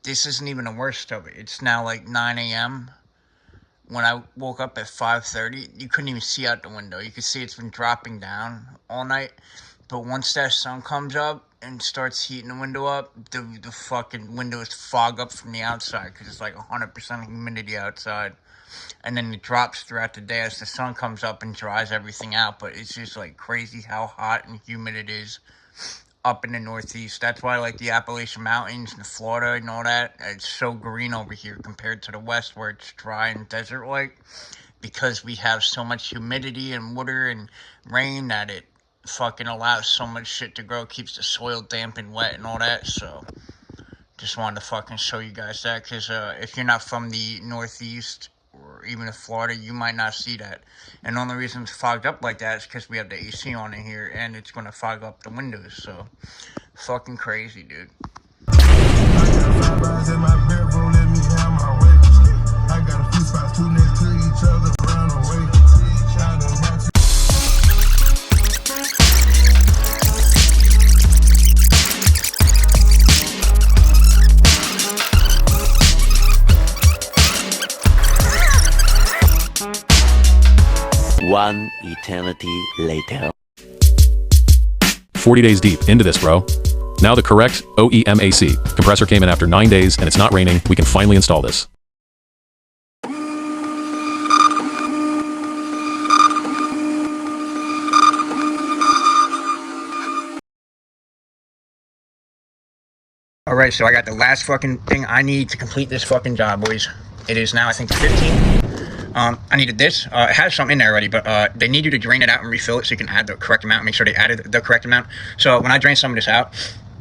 this isn't even the worst of it. It's now like 9 a.m. When I woke up at 5:30, you couldn't even see out the window. You could see it's been dropping down all night. But once that sun comes up and starts heating the window up, the fucking windows fog up from the outside because it's like 100% humidity outside. And then it drops throughout the day as the sun comes up and dries everything out. But it's just like crazy how hot and humid it is up in the Northeast. That's why, like, the Appalachian Mountains and Florida and all that, it's so green over here compared to the West where it's dry and desert-like, because we have so much humidity and water and rain that it fucking allows so much shit to grow, keeps the soil damp and wet and all that. So just wanted to fucking show you guys that, because if you're not from the Northeast or even in Florida, you might not see that. And the only reason it's fogged up like that is because we have the AC on in here, and it's going to fog up the windows. So fucking crazy, dude. I got 5 bars in my bedroom, let me have my way. I got a few spots too next to each other around the way. I done had to. One eternity later. 40 days deep into this, bro. Now the correct OEMAC compressor came in after 9 days and it's not raining. We can finally install this. Alright, so I got the last fucking thing I need to complete this fucking job, boys. It is now, I think, 15. I needed this. It has some in there already, but they need you to drain it out and refill it so you can add the correct amount and make sure they added the correct amount. So when I drain some of this out,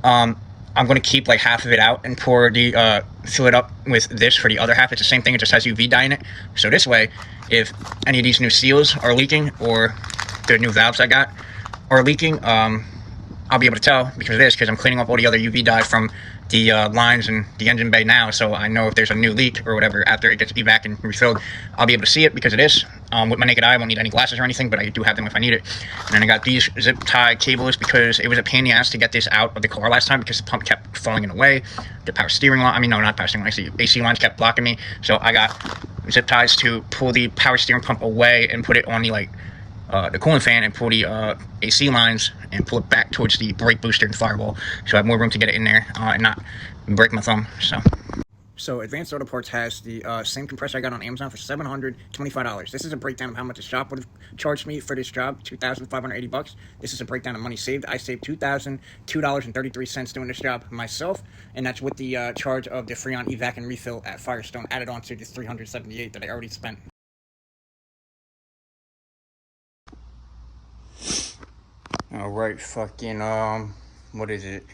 I'm going to keep like half of it out and pour the fill it up with this for the other half. It's the same thing, it just has UV dye in it. So this way, if any of these new seals are leaking or the new valves I got are leaking, I'll be able to tell because of this, because I'm cleaning up all the other UV dye from the lines and the engine bay now, so I know if there's a new leak or whatever after it gets evac and refilled, I'll be able to see it because of this. With my naked eye, I won't need any glasses or anything, but I do have them if I need it. And then I got these zip tie cables because it was a pain in the ass to get this out of the car last time because the pump kept falling in the way. The power steering line, I mean, no, not power steering line, AC lines kept blocking me, so I got zip ties to pull the power steering pump away and put it on the, like, the cooling fan and pull the AC lines and pull it back towards the brake booster and firewall, so I have more room to get it in there and not break my thumb. So Advanced Auto Parts has the same compressor I got on Amazon for $725. This is a breakdown of how much the shop would have charged me for this job, $2,580. This is a breakdown of money saved. I saved $2,002.33 doing this job myself, and that's with the charge of the Freon evac and refill at Firestone added on to the $378 that I already spent. Alright, fucking, what is it?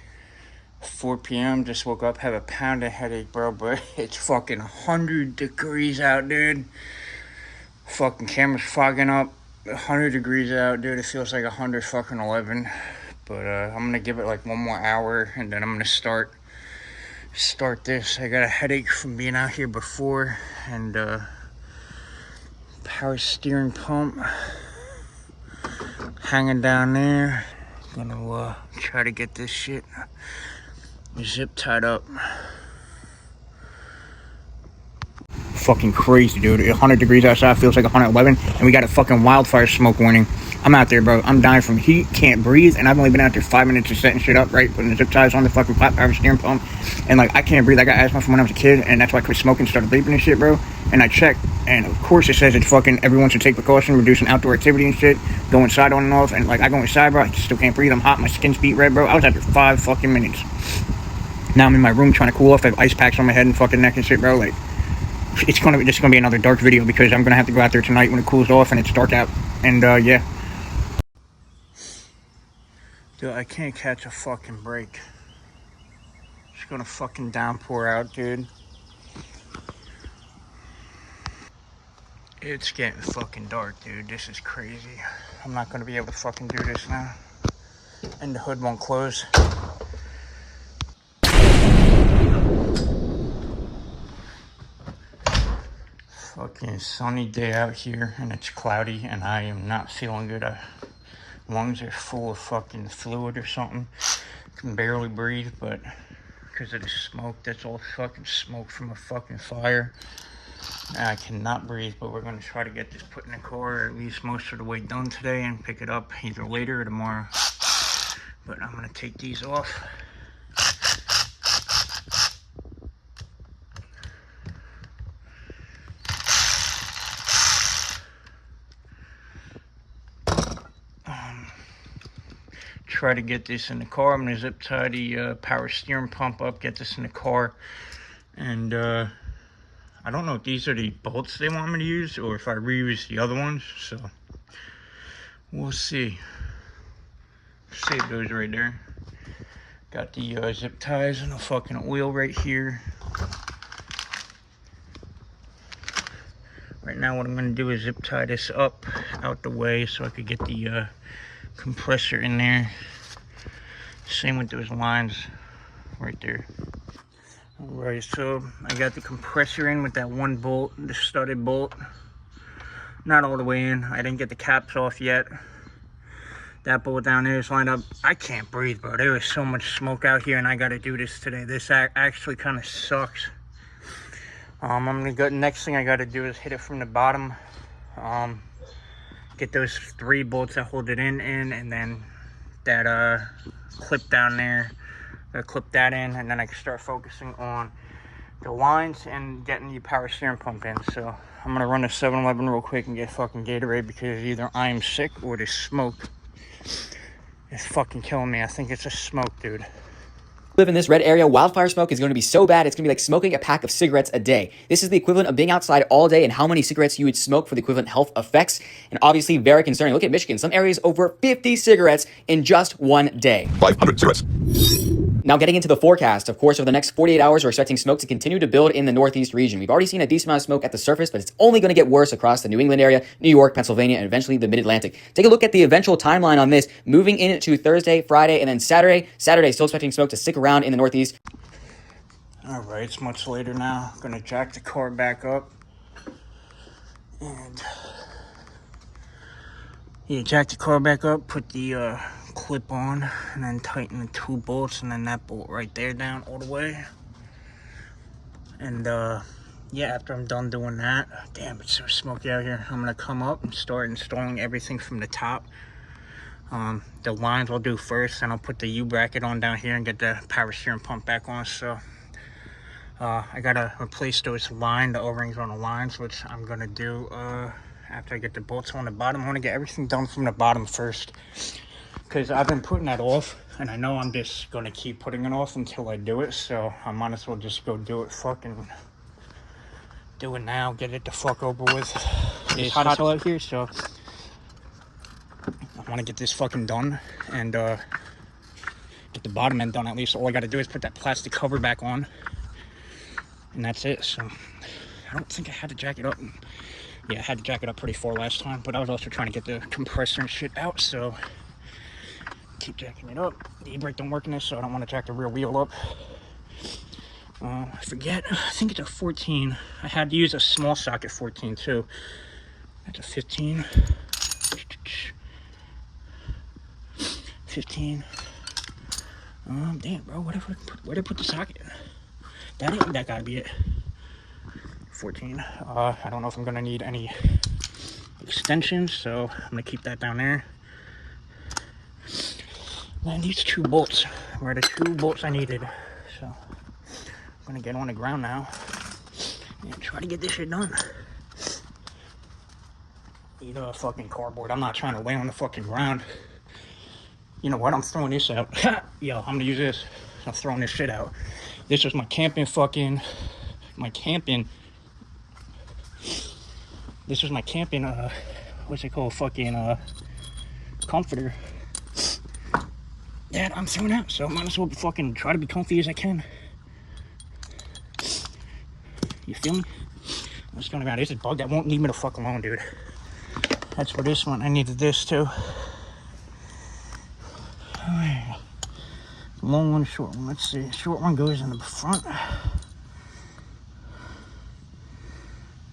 4 p.m. Just woke up, have a pounding headache, bro, but it's fucking 100 degrees out, dude. Fucking camera's fogging up. 100 degrees out, dude. It feels like 111. But, I'm gonna give it like 1 more hour, and then I'm gonna start this. I got a headache from being out here before, and, power steering pump hanging down there. Gonna try to get this shit zip tied up. Fucking crazy, dude. 100 degrees outside, feels like 111, and we got a fucking wildfire smoke warning. I'm out there, bro. I'm dying from heat, can't breathe, and I've only been out there 5 minutes just setting shit up, right? Putting the zip ties on the fucking power steering pump, and like I can't breathe. I got asthma from when I was a kid, and that's why I quit smoking, started vaping and shit, bro. And I checked, and of course it says it's fucking everyone should take precaution, reducing outdoor activity and shit, go inside on and off, and like I go inside, bro, I still can't breathe. I'm hot, my skin's beat red, bro. I was out there 5 fucking minutes. Now I'm in my room trying to cool off. I have ice packs on my head and fucking neck and shit, bro. Like, this is gonna be another dark video because I'm gonna have to go out there tonight when it cools off and it's dark out. And yeah. Dude, I can't catch a fucking break. It's It's gonna fucking downpour out, dude. It's getting fucking dark, dude. This is crazy. I'm not gonna be able to fucking do this now. And the hood won't close. Fucking sunny day out here, and it's cloudy, and I am not feeling good. Lungs are full of fucking fluid or something. Can barely breathe, but because of the smoke, that's all fucking smoke from a fucking fire. I cannot breathe, but we're gonna try to get this put in the car, or at least most of the way done today, and pick it up either later or tomorrow. But I'm gonna take these off. Try to get this in the car. I'm gonna zip tie the power steering pump up, get this in the car, and I don't know if these are the bolts they want me to use or if I reuse the other ones, so we'll see. Save those right there. Got the zip ties and a fucking oil right here. Right now what I'm gonna do is zip tie this up out the way so I could get the compressor in there. Same with those lines right there. Alright, so I got the compressor in with that one bolt, the studded bolt. Not all the way in. I didn't get the caps off yet. That bolt down there is lined up. I can't breathe, bro. There is so much smoke out here, and I gotta do this today. This actually kind of sucks. I'm gonna go. Next thing I gotta do is hit it from the bottom. Get those 3 bolts that hold it in, and then that clip down there. Clip that in, and then I can start focusing on the lines and getting the power steering pump in. So I'm gonna run to 7-Eleven real quick and get fucking Gatorade, because either I am sick or the smoke is fucking killing me. I think it's a smoke, dude. Live in this red area, wildfire smoke is going to be so bad, it's going to be like smoking a pack of cigarettes a day. This is the equivalent of being outside all day and how many cigarettes you would smoke for the equivalent health effects. And obviously very concerning. Look at Michigan. Some areas over 50 cigarettes in just one day. 500 cigarettes. Now getting into the forecast, of course, over the next 48 hours, we're expecting smoke to continue to build in the Northeast region. We've already seen a decent amount of smoke at the surface, but it's only going to get worse across the New England area, New York, Pennsylvania, and eventually the Mid-Atlantic. Take a look at the eventual timeline on this, moving into Thursday, Friday, and then Saturday. Saturday, still expecting smoke to stick around in the Northeast. All right, it's much later now. I'm gonna jack the car back up, and yeah, jack the car back up, put the clip on, and then tighten the 2 bolts, and then that bolt right there down all the way. And yeah, after I'm done doing that, damn, it's so smoky out here, I'm gonna come up and start installing everything from the top. The lines I'll do first, and I'll put the U-bracket on down here and get the power steering pump back on. So I gotta replace those the O-rings on the lines, which I'm gonna do after I get the bolts on the bottom. I want to get everything done from the bottom first, because I've been putting that off, and I know I'm just gonna keep putting it off until I do it. So I might as well just go do it. Fucking do it now, get it the fuck over with. It's hot as hell out here, so I want to get this fucking done and get the bottom end done at least. All I got to do is put that plastic cover back on, and that's it. So I don't think I had to jack it up. Yeah, I had to jack it up pretty far last time, but I was also trying to get the compressor and shit out, so keep jacking it up. The e-brake don't work in this, so I don't want to jack the rear wheel up. I forget, I think it's a 14. I had to use a small socket 14 too. That's a 15. 15. Damn, bro, where did I put the socket? That gotta be it. 14. I don't know if I'm gonna need any extensions, so I'm gonna keep that down there. And these 2 bolts were the 2 bolts I needed. So I'm gonna get on the ground now and try to get this shit done. Eat a fucking cardboard. I'm not trying to lay on the fucking ground. You know what? I'm throwing this out. Yo, I'm gonna use this. I'm throwing this shit out. This was my camping this was my camping, what's it called? Fucking, comforter. That I'm throwing out. So I might as well fucking try to be comfy as I can. You feel me? I'm just gonna go. There's a bug that won't leave me the fuck alone, dude. That's for this one. I needed this too. Alright. Long one, short one. Let's see. Short one goes in the front.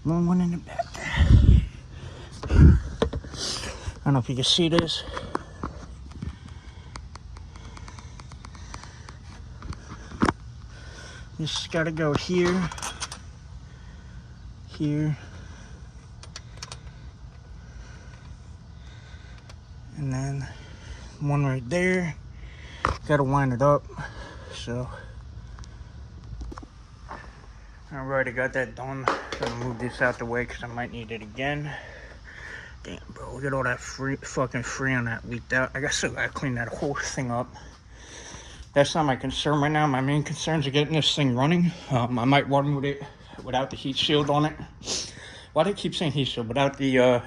Long one in the back. I don't know if you can see this. This has got to go here, here, and then one right there. Got to line it up. So, alright, I got that done. Gonna move this out the way because I might need it again. Damn, bro, look at all that fucking Freon that leaked out. I gotta clean that whole thing up. That's not my concern right now. My main concern is getting this thing running. I might run with it without the heat shield on it. Why do I keep saying heat shield? Without the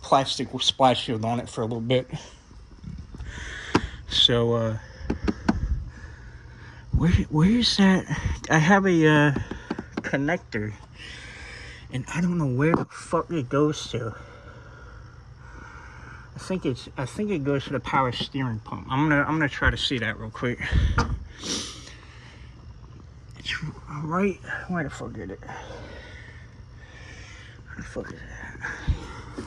plastic splash shield on it for a little bit. So, where's that? I have a connector, and I don't know where the fuck it goes to. I think it goes to the power steering pump. I'm gonna try to see that real quick. It's right. Where the fuck is it? Where the fuck is that?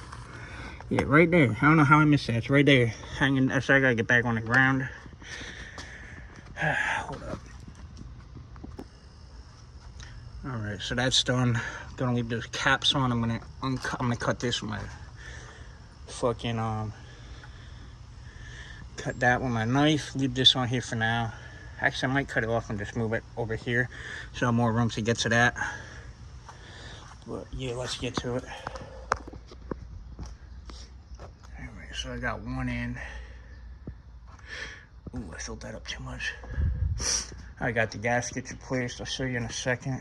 Yeah, right there. I don't know how I missed that. It's right there, hanging. So I gotta get back on the ground. Hold up. All right, so that's done. I'm gonna leave those caps on. I'm gonna cut this with my fucking cut that with my knife. Leave this on here for now. Actually, I might cut it off and just move it over here so I have more room to get to that. But yeah, let's get to it. Alright, so I got one in. Ooh, I filled that up too much. I got the gasket replaced. I'll show you in a second.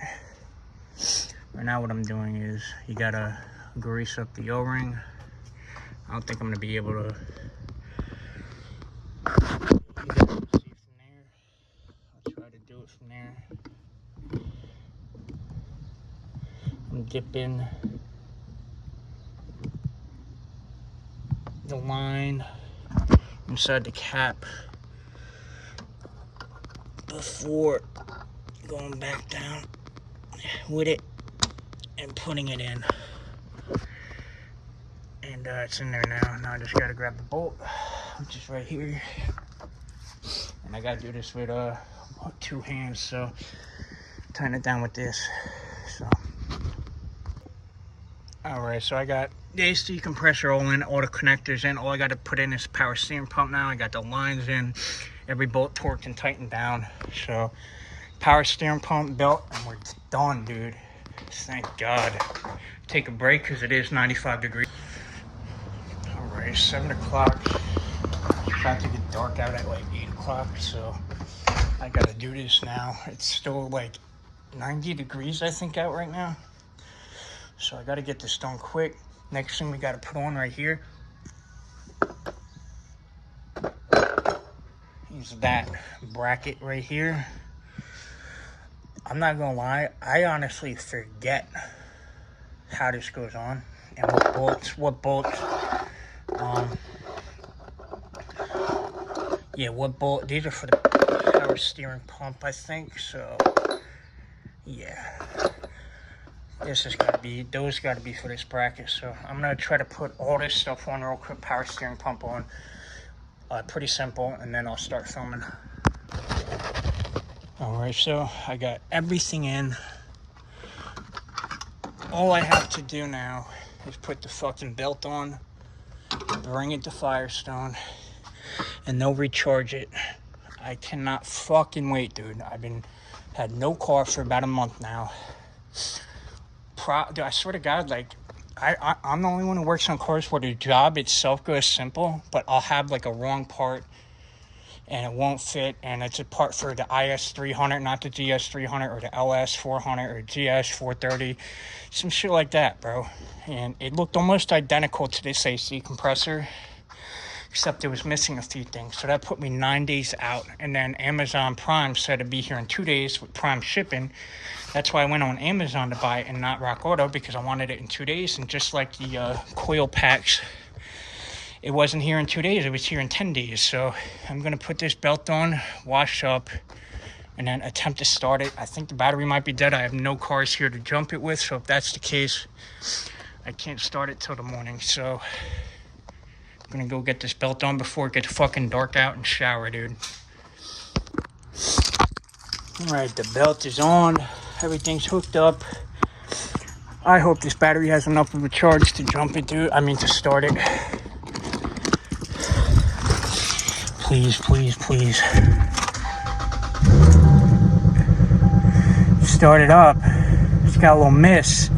Right now what I'm doing is you gotta grease up the O-ring. I don't think I'm gonna be able to see from there. I'll try to do it from there. I'm dipping the line inside the cap before going back down with it and putting it in. And it's in there now. Now I just gotta grab the bolt, which is right here. And I gotta do this with two hands, so tighten it down with this. So, alright, so I got the AC compressor all in, all the connectors in. All I gotta put in is power steering pump now. I got the lines in, every bolt torqued and tightened down. So, power steering pump, belt, and we're done, dude. Thank God. Take a break because it is 95 degrees. Alright, 7 o'clock. It's about to get dark out at like 8 o'clock, so I gotta do this now. It's still like 90 degrees, I think, out right now. So I gotta get this done quick. Next thing we gotta put on right here is that bracket right here. I'm not gonna lie, I honestly forget how this goes on and what bolts, yeah, what bolt, these are for the power steering pump, I think, so, yeah. This has gotta be, those gotta be for this bracket, so I'm gonna try to put all this stuff on real quick, power steering pump on, pretty simple, and then I'll start filming. Alright, so I got everything in. All I have to do now is put the fucking belt on, bring it to Firestone, and they'll recharge it. I cannot fucking wait, dude. Had no car for about a month now. Dude, I swear to God, like, I'm the only one who works on cars where the job itself goes simple, but I'll have like a wrong part and it won't fit, and it's a part for the IS300, not the GS300 or the LS400 or GS430, some shit like that, bro. And it looked almost identical to this AC compressor, except it was missing a few things. So that put me 9 days out, and then Amazon Prime said it'd be here in 2 days with Prime shipping. That's why I went on Amazon to buy it and not Rock Auto, because I wanted it in 2 days. And just like the coil packs, it wasn't here in 2 days. It was here in 10 days. So I'm going to put this belt on, wash up, and then attempt to start it. I think the battery might be dead. I have no cars here to jump it with. So if that's the case, I can't start it till the morning. So I'm going to go get this belt on before it gets fucking dark out and shower, dude. All right, the belt is on. Everything's hooked up. I hope this battery has enough of a charge to jump it, dude. I mean, to start it. Please, please, please. Start it up. It's got a little miss,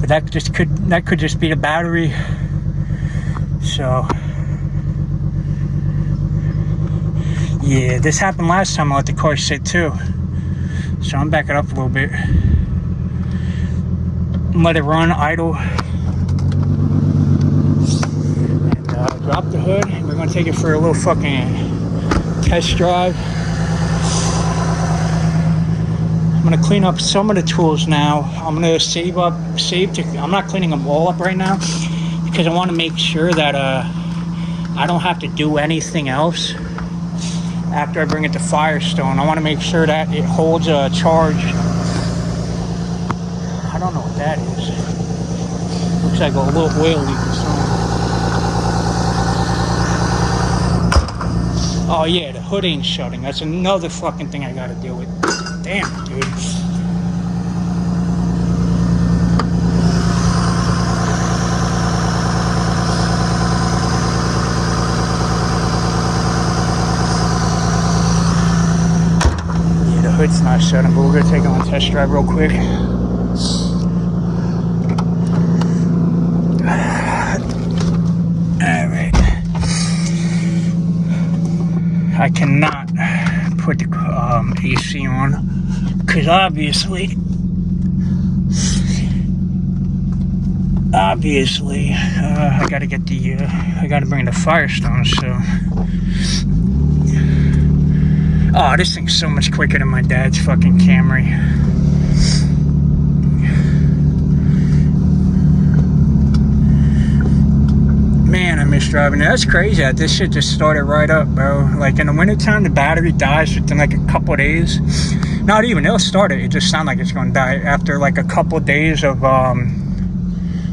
but that could just be the battery. So, yeah, this happened last time I let the car sit too. So I'm backing up a little bit. Let it run idle, and drop the hood. We're gonna take it for a little fucking test drive. I'm gonna clean up some of the tools now. I'm gonna I'm not cleaning them all up right now, because I want to make sure that I don't have to do anything else after I bring it to Firestone. I want to make sure that it holds a charge. I don't know what that is. Looks like a little oil leak or something. Oh yeah, the hood ain't shutting. That's another fucking thing I gotta deal with. Damn, dude. Yeah, the hood's not shutting, but we're gonna take it on a test drive real quick. Alright. I cannot put the AC on, because obviously I gotta get I gotta bring the Firestone. So this thing's so much quicker than my dad's fucking Camry. Man, I miss driving it. That's crazy that this shit just started right up, bro. Like in the wintertime, the battery dies within like a couple of days. Not even, it'll start it. It just sounds like it's going to die after like a couple of days of,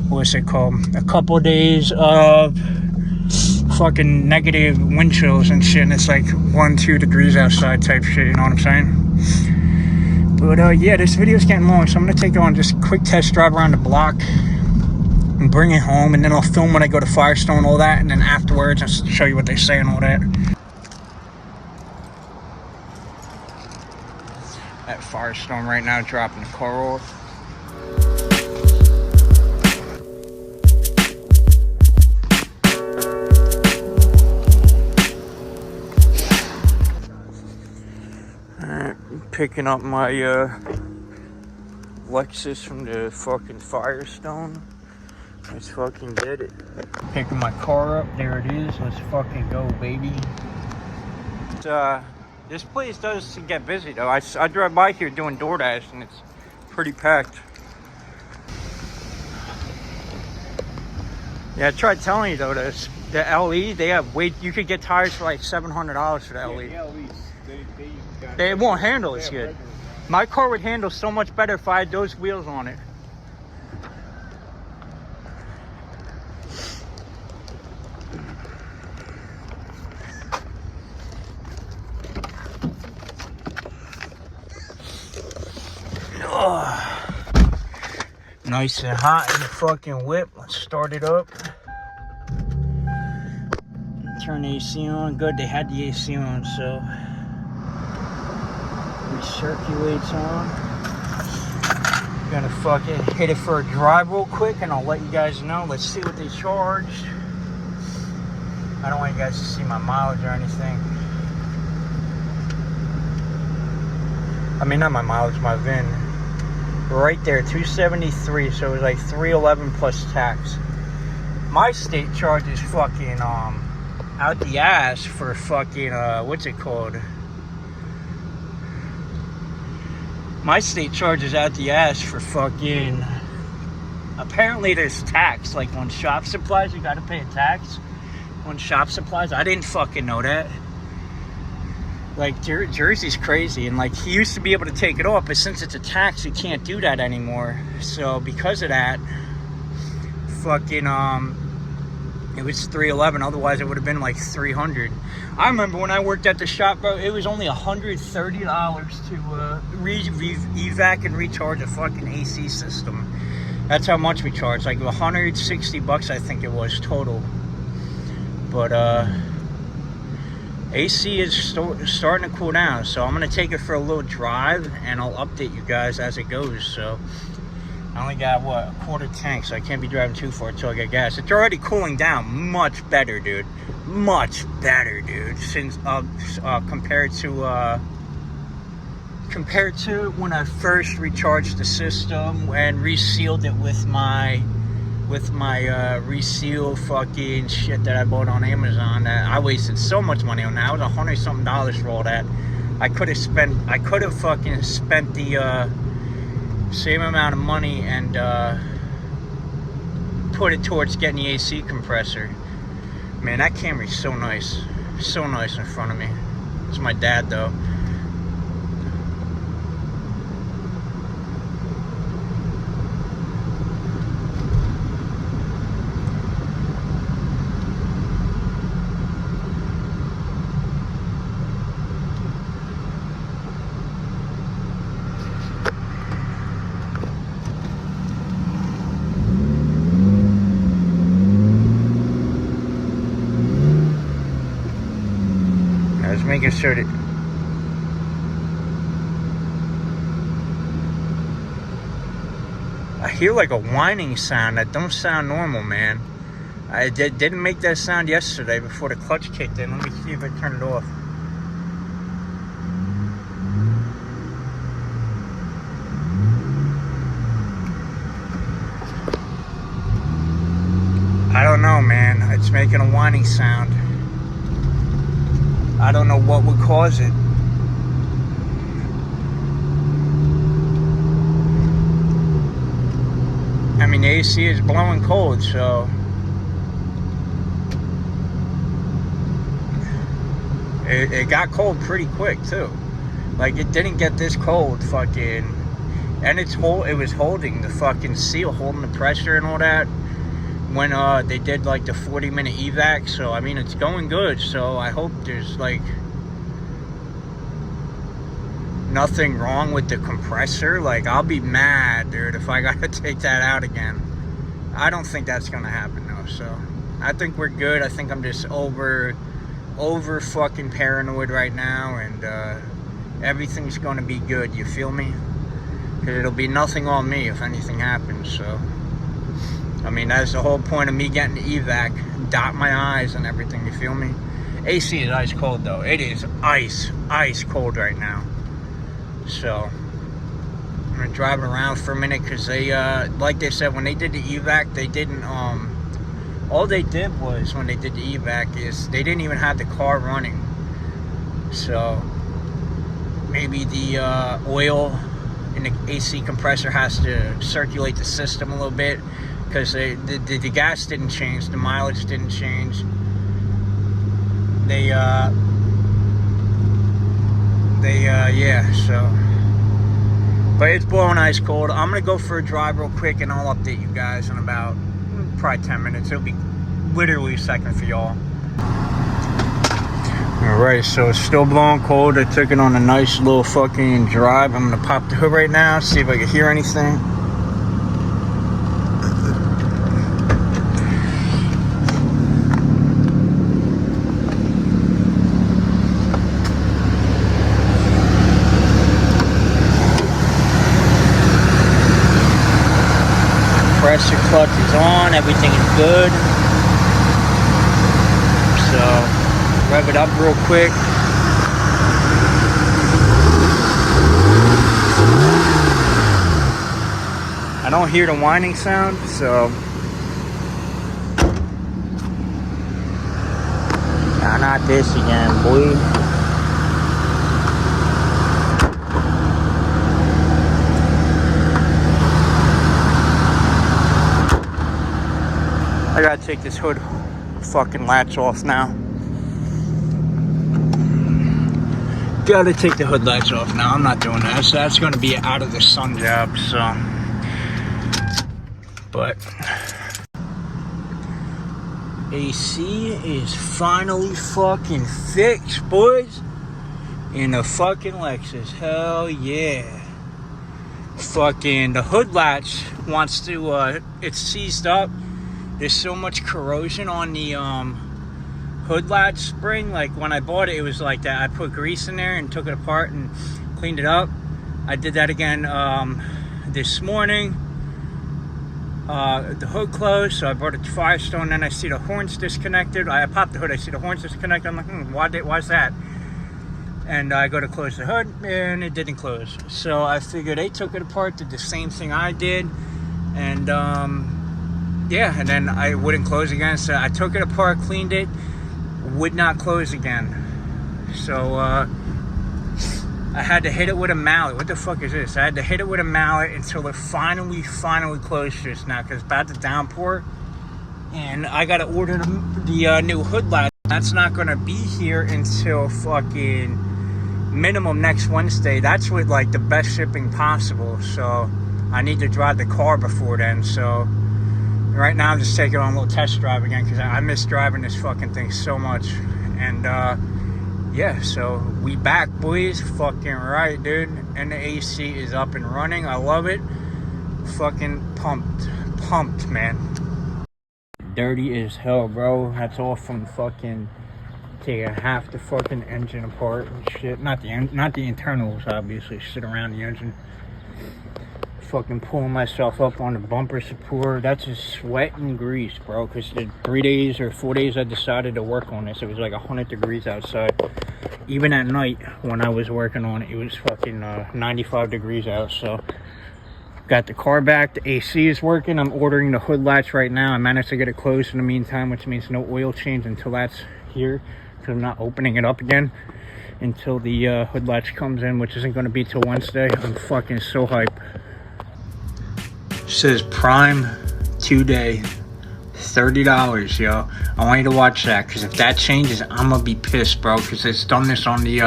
what's it called? A couple of days of fucking negative wind chills and shit. And it's like 1-2 degrees outside type shit, you know what I'm saying? But yeah, this video's getting long, so I'm going to take it on just a quick test drive around the block and bring it home, and then I'll film when I go to Firestone and all that, and then afterwards I'll show you what they say and all that. At Firestone right now, dropping the car off. Alright, picking up my Lexus from the fucking Firestone. Let's fucking get it. Picking my car up. There it is. Let's fucking go, baby. This place does get busy, though. I drive by here doing DoorDash, and it's pretty packed. Yeah, I tried telling you, though, the LE, they have you could get tires for like $700 for the LE. Yeah, the LEs, They won't handle as good. My car would handle so much better if I had those wheels on it. Nice and hot in the fucking whip. Let's start it up. Turn the AC on. Good, they had the AC on, so recirculates on. Gonna fucking hit it for a drive real quick, and I'll let you guys know. Let's see what they charged. I don't want you guys to see my mileage or anything. I mean, not my mileage, my VIN. Right there, 273, so it was like 311 plus tax. My state charges fucking out the ass for fucking what's it called? My state charges out the ass for fucking... Apparently there's tax, like on shop supplies, you gotta pay a tax on shop supplies. I didn't fucking know that. Like, Jersey's crazy, and like, he used to be able to take it off, but since it's a tax, you can't do that anymore. So because of that, fucking, it was $311, otherwise it would have been like $300. I remember when I worked at the shop, bro, it was only $130 to evac and recharge a fucking AC system. That's how much we charged, like $160 I think it was total. But AC is starting to cool down, so I'm gonna take it for a little drive and I'll update you guys as it goes. So I only got what, a quarter tank, so I can't be driving too far until I get gas. It's already cooling down much better, dude. Much better, dude. Since compared to when I first recharged the system and resealed it with my reseal fucking shit that I bought on Amazon. That I wasted so much money on that. It was $100-something for all that. I could have fucking spent the same amount of money and put it towards getting the AC compressor. Man, that Camry's so nice in front of me. It's my dad though. Making sure that I hear like a whining sound that don't sound normal, man. I didn't make that sound yesterday before the clutch kicked in. Let me see if I turn it off. I don't know, man. It's making a whining sound. I don't know what would cause it. I mean, the AC is blowing cold, so it got cold pretty quick too. Like, it didn't get this cold, fucking, and it was holding the fucking seal, holding the pressure and all that when they did like the 40-minute evac. So I mean, it's going good, so I hope there's like nothing wrong with the compressor. Like, I'll be mad, dude, if I gotta take that out again. I don't think that's gonna happen though, so I think we're good. I think I'm just over fucking paranoid right now, and everything's gonna be good, you feel me? Because it'll be nothing on me if anything happens. So I mean, that's the whole point of me getting the evac. Dot my I's and everything, you feel me? AC is ice cold though. It is ice cold right now. So I'm gonna drive it around for a minute, because they like they said, when they did the evac, they didn't all they did was, when they did the evac, is they didn't even have the car running. So maybe the oil in the AC compressor has to circulate the system a little bit, because the gas didn't change, the mileage didn't change. Yeah, so, but it's blowing ice cold. I'm gonna go for a drive real quick, and I'll update you guys in about probably 10 minutes. It'll be literally a second for y'all. Alright, so it's still blowing cold. I took it on a nice little fucking drive. I'm gonna pop the hood right now, see if I can hear anything. Compressor clutch is on, everything is good. So rev it up real quick. I don't hear the whining sound, so nah, not this again, boy. gotta take this hood fucking latch off now. Gotta take the hood latch off now. I'm not doing that. So that's gonna be out of the sun job, so. But AC is finally fucking fixed, boys. In a fucking Lexus. Hell yeah. Fucking the hood latch wants to it's seized up. There's so much corrosion on the hood latch spring. Like when I bought it, it was like that. I put grease in there and took it apart and cleaned it up. I did that again this morning. The hood closed, so I brought it to Firestone. Then I see the horns disconnected. I popped the hood, I see the horns disconnected. I'm like, why's that? And I go to close the hood, and it didn't close. So I figured they took it apart, did the same thing I did, and yeah, and then I wouldn't close again. So I took it apart, cleaned it, would not close again. So I had to hit it with a mallet. What the fuck is this? I had to hit it with a mallet until it finally closed just now, because it's about to downpour, and I gotta order the new hood latch. That's not gonna be here until fucking minimum next Wednesday. That's with like the best shipping possible, so I need to drive the car before then. So right now I'm just taking it on a little test drive again, because I miss driving this fucking thing so much. And yeah, so we back, boys. Fucking right, dude. And the AC is up and running. I love it. Fucking pumped, man. Dirty as hell, bro. That's all from fucking taking half the fucking engine apart and shit. Not the internals, obviously. Sit around the engine. Fucking pulling myself up on the bumper support. That's just sweat and grease, bro. Because the 3 days or 4 days I decided to work on this, it was like 100 degrees outside. Even at night when I was working on it, it was fucking 95 degrees out. So got the car back. The AC is working. I'm ordering the hood latch right now. I managed to get it closed in the meantime, which means no oil change until that's here, because I'm not opening it up again until the hood latch comes in, which isn't going to be till Wednesday. I'm fucking so hyped. Says Prime 2-day, $30, yo. I want you to watch that, because if that changes, I'm gonna be pissed, bro, because it's done this on the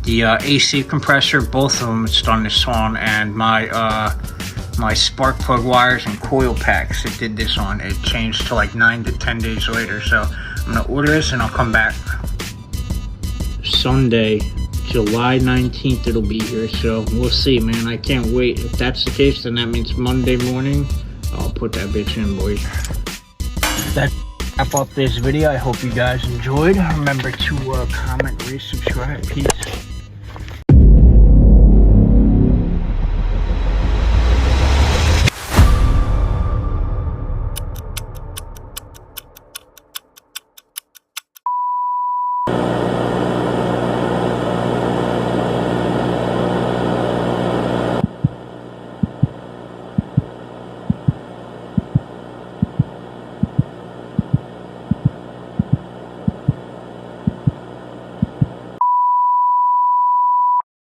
AC compressor. Both of them it's done this on, and my spark plug wires and coil packs it did this on. It changed to like 9 to 10 days later. So I'm gonna order this and I'll come back Sunday, July 19th it'll be here. So we'll see, man. I can't wait. If that's the case, then that means Monday morning I'll put that bitch in, boys. That wrap up this video. I hope you guys enjoyed. Remember to comment, rate, subscribe. Peace.